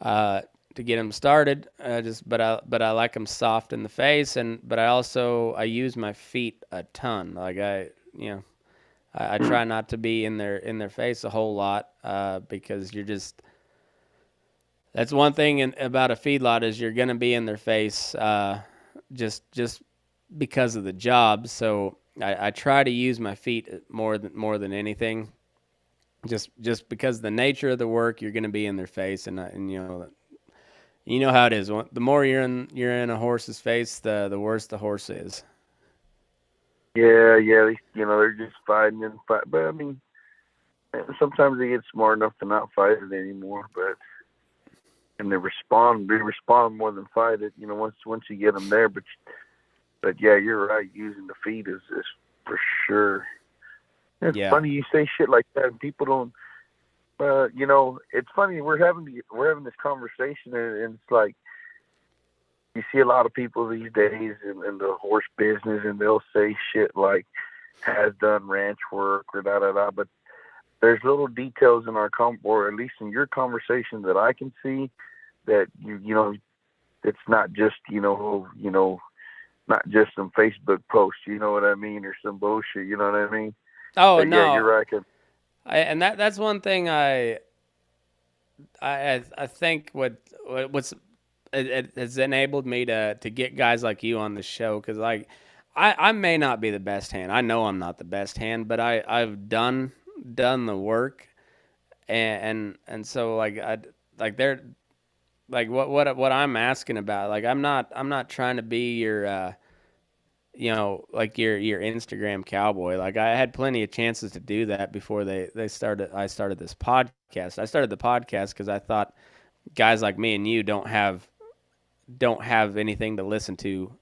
to get them started. But I like them soft in the face, but I use my feet a ton. I try not to be in their face a whole lot because that's one thing about a feedlot is you're gonna be in their face just because of the job. So I try to use my feet more than anything. Just because of the nature of the work, you're gonna be in their face, and you know how it is. The more you're in a horse's face, the worse the horse is. Yeah, yeah, they're just fighting and fight. But I mean, sometimes they get smart enough to not fight it anymore. But and they respond more than fight it. Once you get them there. But yeah, you're right. Using the feet is for sure. It's Yeah. funny you say shit like that, and people don't. It's funny we're having this conversation, and it's like you see a lot of people these days in the horse business, and they'll say shit like has done ranch work or da da da. But there's little details in or at least in your conversation that I can see that it's not just not just some Facebook post, you know what I mean, or some bullshit, you know what I mean. Oh But yeah, no. you're right. And that's one thing I think what's it has enabled me to get guys like you on the show because I may not be the best hand. I know I'm not the best hand, but I've done the work and so they're like what I'm asking about. Like I'm not trying to be your like your Instagram cowboy. Like I had plenty of chances to do that before I started this podcast. I started the podcast because I thought guys like me and you don't have anything to listen to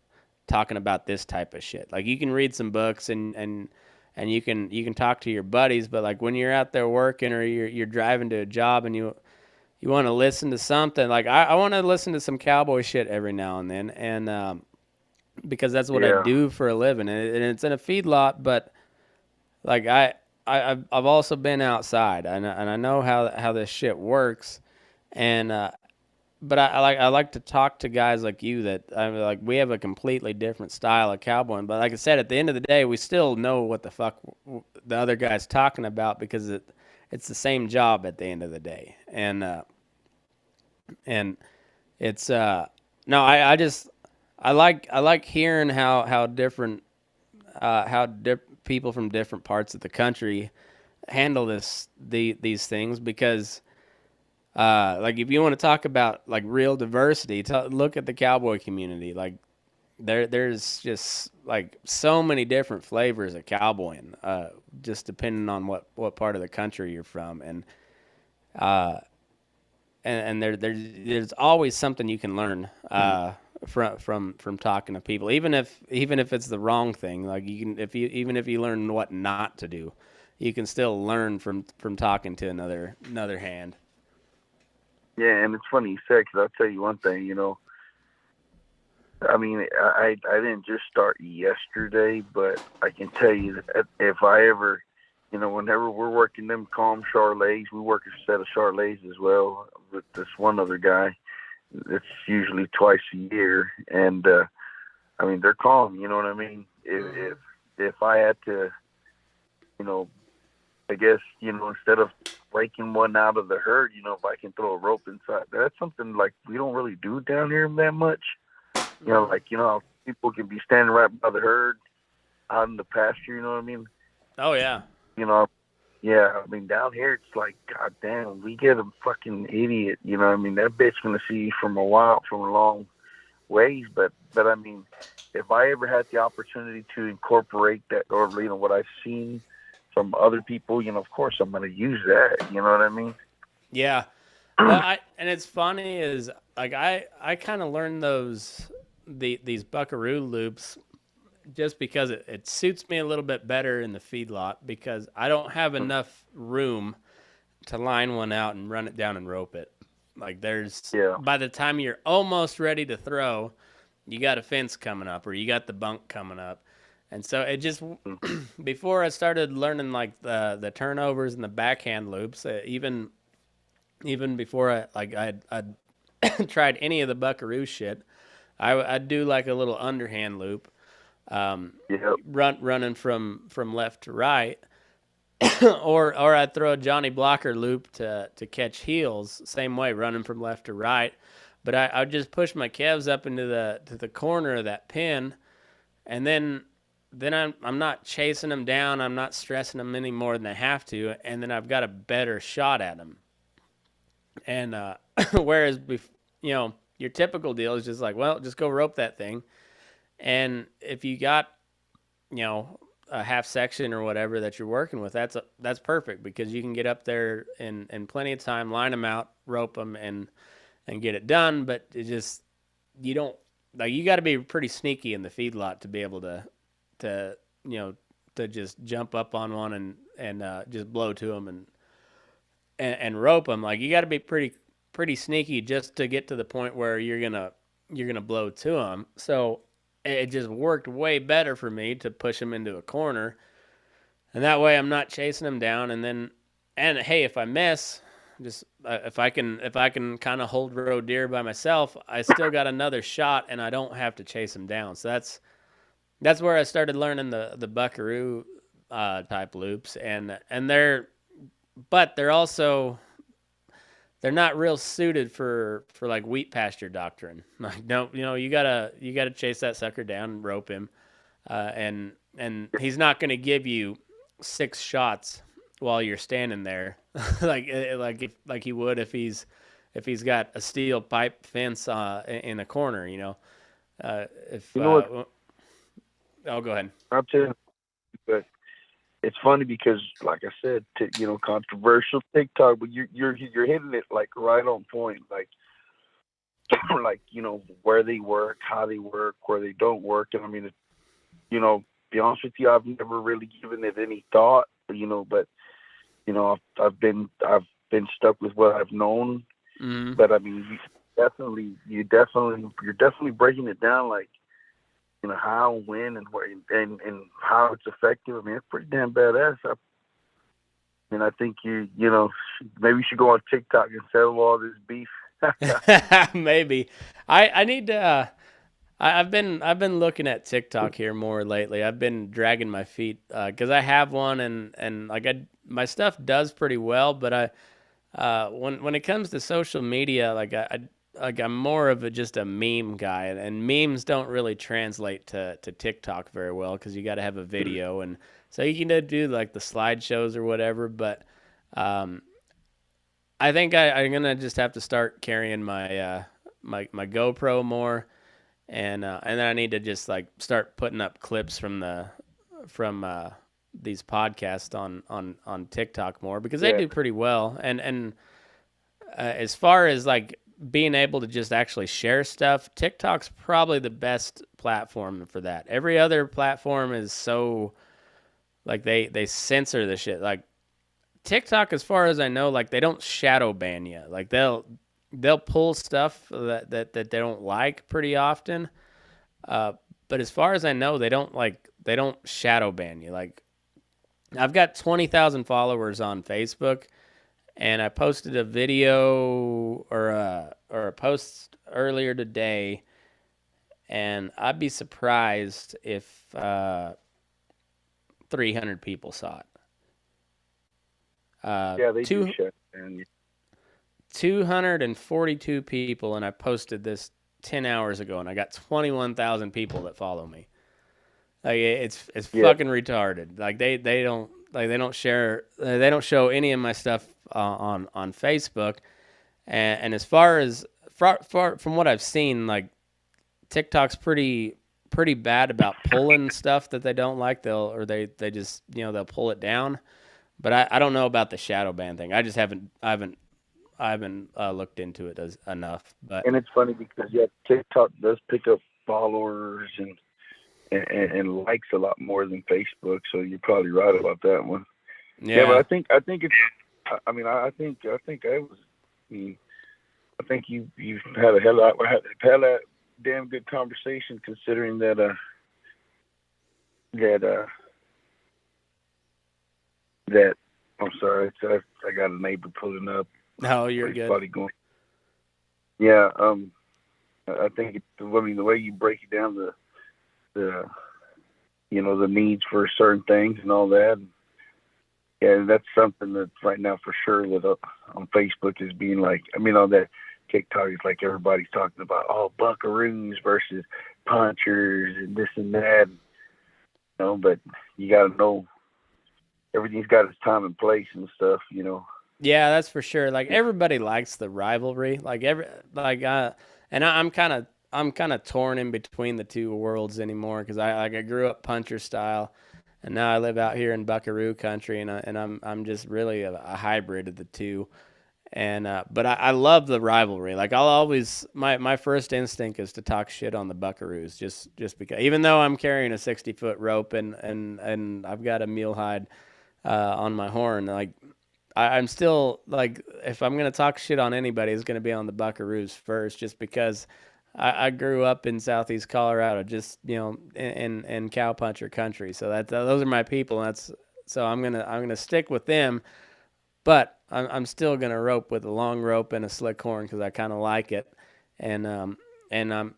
talking about this type of shit. Like you can read some books and you can talk to your buddies, but like when you're out there working or you're driving to a job and you want to listen to something, like I want to listen to some cowboy shit every now and then, and because that's what I Yeah, do for a living, and it's in a feedlot, but like I've also been outside, and I know how this shit works, and but I like to talk to guys like you that like we have a completely different style of cowboying. But like I said, at the end of the day, we still know what the fuck the other guy's talking about because it's the same job at the end of the day. And it's no, I like hearing how different people from different parts of the country handle these things because like if you want to talk about like real diversity, look at the cowboy community. Like there's just like so many different flavors of cowboying, just depending on what part of the country you're from, uh, and there's always something you can learn from talking to people, even if it's the wrong thing. Like you can if you learn what not to do, you can still learn from talking to another hand. yeah, and it's funny you said because I'll tell you one thing. I mean, I didn't just start yesterday, but I can tell you that if I ever, whenever we're working them calm charlets, we work a set of charlets as well with this one other guy. It's usually twice a year, and I mean they're calm. You know what I mean? If I had to, you know, I guess instead of breaking one out of the herd, if I can throw a rope inside, that's something like we don't really do down here that much. How people can be standing right by the herd out in the pasture. You know what I mean? Oh yeah. You know, yeah. I mean, down here it's like, God damn, we get a fucking idiot. You know what I mean? That bitch gonna see you from a long ways. But I mean, if I ever had the opportunity to incorporate that, or what I've seen from other people, of course I'm gonna use that. You know what I mean? Yeah. Well, and it's funny is like I kind of learned these buckaroo loops just because it suits me a little bit better in the feedlot because I don't have enough room to line one out and run it down and rope it. Like there's by the time you're almost ready to throw, you got a fence coming up or you got the bunk coming up. And so it just before I started learning like the turnovers and the backhand loops, even before I'd tried any of the buckaroo shit, I'd do like a little underhand loop, running from left to right, or I'd throw a Johnny Blocker loop to catch heels, same way, running from left to right. But I'd just push my calves up into the corner of that pin, and then I'm not chasing them down. I'm not stressing them any more than I have to, and then I've got a better shot at them. And whereas your typical deal is just like, well, just go rope that thing, and if you got a half section or whatever that you're working with, that's perfect because you can get up there in plenty of time, line them out, rope them, and get it done. But it just you don't like you got to be pretty sneaky in the feedlot to be able to just jump up on one and just blow to them and rope them. Like you got to be pretty sneaky just to get to the point where you're gonna blow to them. So it just worked way better for me to push them into a corner, and that way I'm not chasing them down. And hey, if I miss, just if I can kind of hold roe deer by myself, I still got another shot, and I don't have to chase them down. So that's where I started learning the buckaroo type loops, and they're not real suited for like wheat pasture doctrine. Like no, you gotta chase that sucker down and rope him, and he's not gonna give you 6 shots while you're standing there, like he would if he's got a steel pipe fence in a corner. Oh, go ahead. I'll tell you, but it's funny because, like I said, controversial TikTok, but you're hitting it like right on point, like where they work, how they work, where they don't work, and I mean, be honest with you, I've never really given it any thought, but I've been stuck with what I've known, but I mean, you're definitely breaking it down, like. How, when, and where, and how it's effective. I mean, it's pretty damn badass. I think maybe you should go on TikTok and settle all this beef. Maybe. I need to. I've been looking at TikTok here more lately. I've been dragging my feet because I have one, and like my stuff does pretty well. But when it comes to social media, I'm more of just a meme guy, and memes don't really translate to TikTok very well because you got to have a video, and so you can do like the slideshows or whatever. But I think I'm gonna just have to start carrying my my GoPro more, and then I need to just like start putting up clips from these podcasts on TikTok more because they do pretty well. And as far as like being able to just actually share stuff, TikTok's probably the best platform for that. Every other platform is so like they censor the shit. Like TikTok, as far as I know, like they don't shadow ban you. Like they'll pull stuff that they don't like pretty often. But as far as I know, they don't shadow ban you. Like I've got 20,000 followers on Facebook. And I posted a video or a post earlier today, and I'd be surprised if 300 people saw it. They do shut down. 242 people, and I posted this 10 hours ago, and I got 21,000 people that follow me. Like it's fucking retarded. Like they don't share, they don't show any of my stuff on Facebook, and as far as from what I've seen, like TikTok's pretty bad about pulling stuff that they don't like. They just they'll pull it down, but I don't know about the shadow ban thing. I just haven't looked into it enough. But and it's funny because TikTok does pick up followers and likes a lot more than Facebook. So you're probably right about that one. Yeah, but I think it's. I mean, I think you've had a hell of damn good conversation, considering that I'm sorry, I got a neighbor pulling up. No, you're good. Going. Yeah, I think the way you break it down, the needs for certain things and all that. Yeah, that's something that right now for sure that on Facebook is being like, I mean, on that TikTok, it's like everybody's talking about, buckaroos versus punchers and this and that. But you got to know everything's got its time and place and stuff, Yeah, that's for sure. Like everybody likes the rivalry. And I'm kind of torn in between the two worlds anymore because I grew up puncher style. And now I live out here in Buckaroo country, and I'm just really a hybrid of the two. And but I love the rivalry. Like I'll always my first instinct is to talk shit on the Buckaroos, just because. Even though I'm carrying a 60-foot rope and I've got a mule hide on my horn, like I'm still like, if I'm gonna talk shit on anybody, it's gonna be on the Buckaroos first, just because. I grew up in Southeast Colorado, just in cowpuncher country. So those are my people. And so I'm gonna stick with them, but I'm still gonna rope with a long rope and a slick horn because I kind of like it, and I'm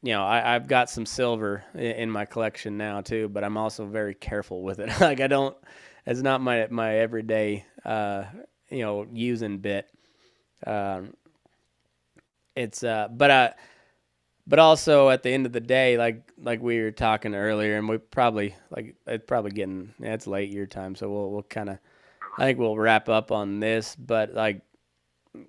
I've got some silver in my collection now too, but I'm also very careful with it. Like it's not my everyday using bit. But also at the end of the day, like we were talking earlier, and we probably it's probably getting it's late your time, so we'll kind of I think we'll wrap up on this. But like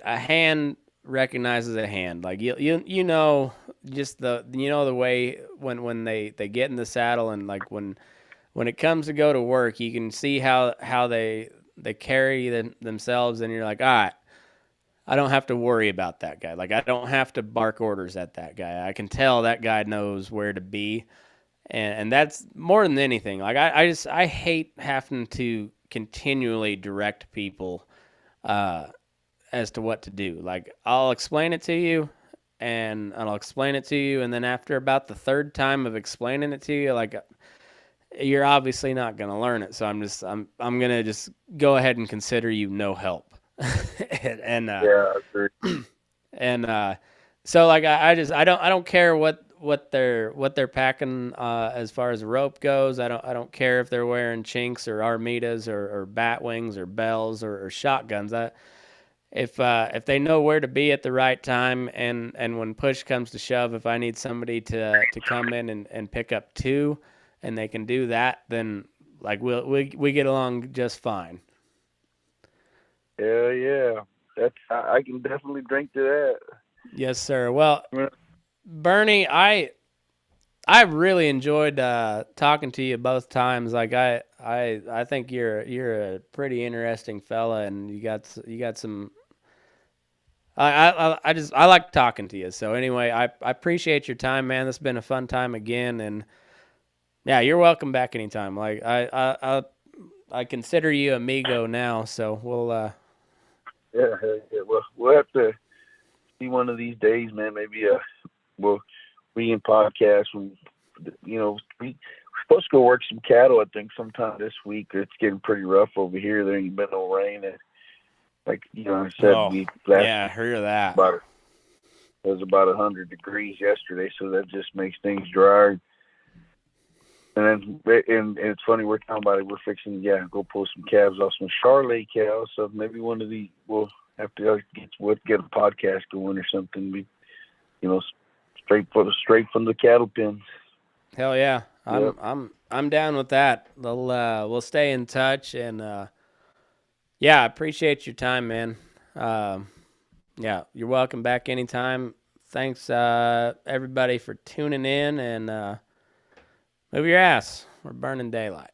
a hand recognizes a hand, like just the way when they get in the saddle, and like when it comes to go to work, you can see how they carry themselves, and you're like, all right. I don't have to worry about that guy. Like I don't have to bark orders at that guy. I can tell that guy knows where to be, and that's more than anything. Like I hate having to continually direct people as to what to do. Like I'll explain it to you, and then after about the third time of explaining it to you, like you're obviously not gonna learn it. So I'm gonna just go ahead and consider you no help. So like I don't care what they're packing as far as rope goes. I don't care if they're wearing chinks or armitas or bat wings or bells or shotguns. If they know where to be at the right time, and when push comes to shove, if I need somebody to come in and pick up two, and they can do that, then like we get along just fine. Yeah. I can definitely drink to that. Yes, sir. Well, Bernie, I really enjoyed talking to you both times. Like I think you're a pretty interesting fella, and you got some. I like talking to you. So anyway, I appreciate your time, man. This has been a fun time again, and yeah, you're welcome back anytime. Like I consider you amigo now, so we'll. Yeah. Well, we'll have to see one of these days, man. Maybe we in podcast. We're supposed to go work some cattle. I think sometime this week. It's getting pretty rough over here. There ain't been no rain, and like I said, I heard that. It was about 100 degrees yesterday, so that just makes things drier. And it's funny, we're talking about it. We're fixing to go pull some calves off some Charolais cows. So maybe one of these we'll have to get a podcast going or something. Straight from the cattle pens. Hell yeah, I'm down with that. We'll stay in touch, and I appreciate your time, man. You're welcome back anytime. Thanks everybody for tuning in, and move your ass. We're burning daylight.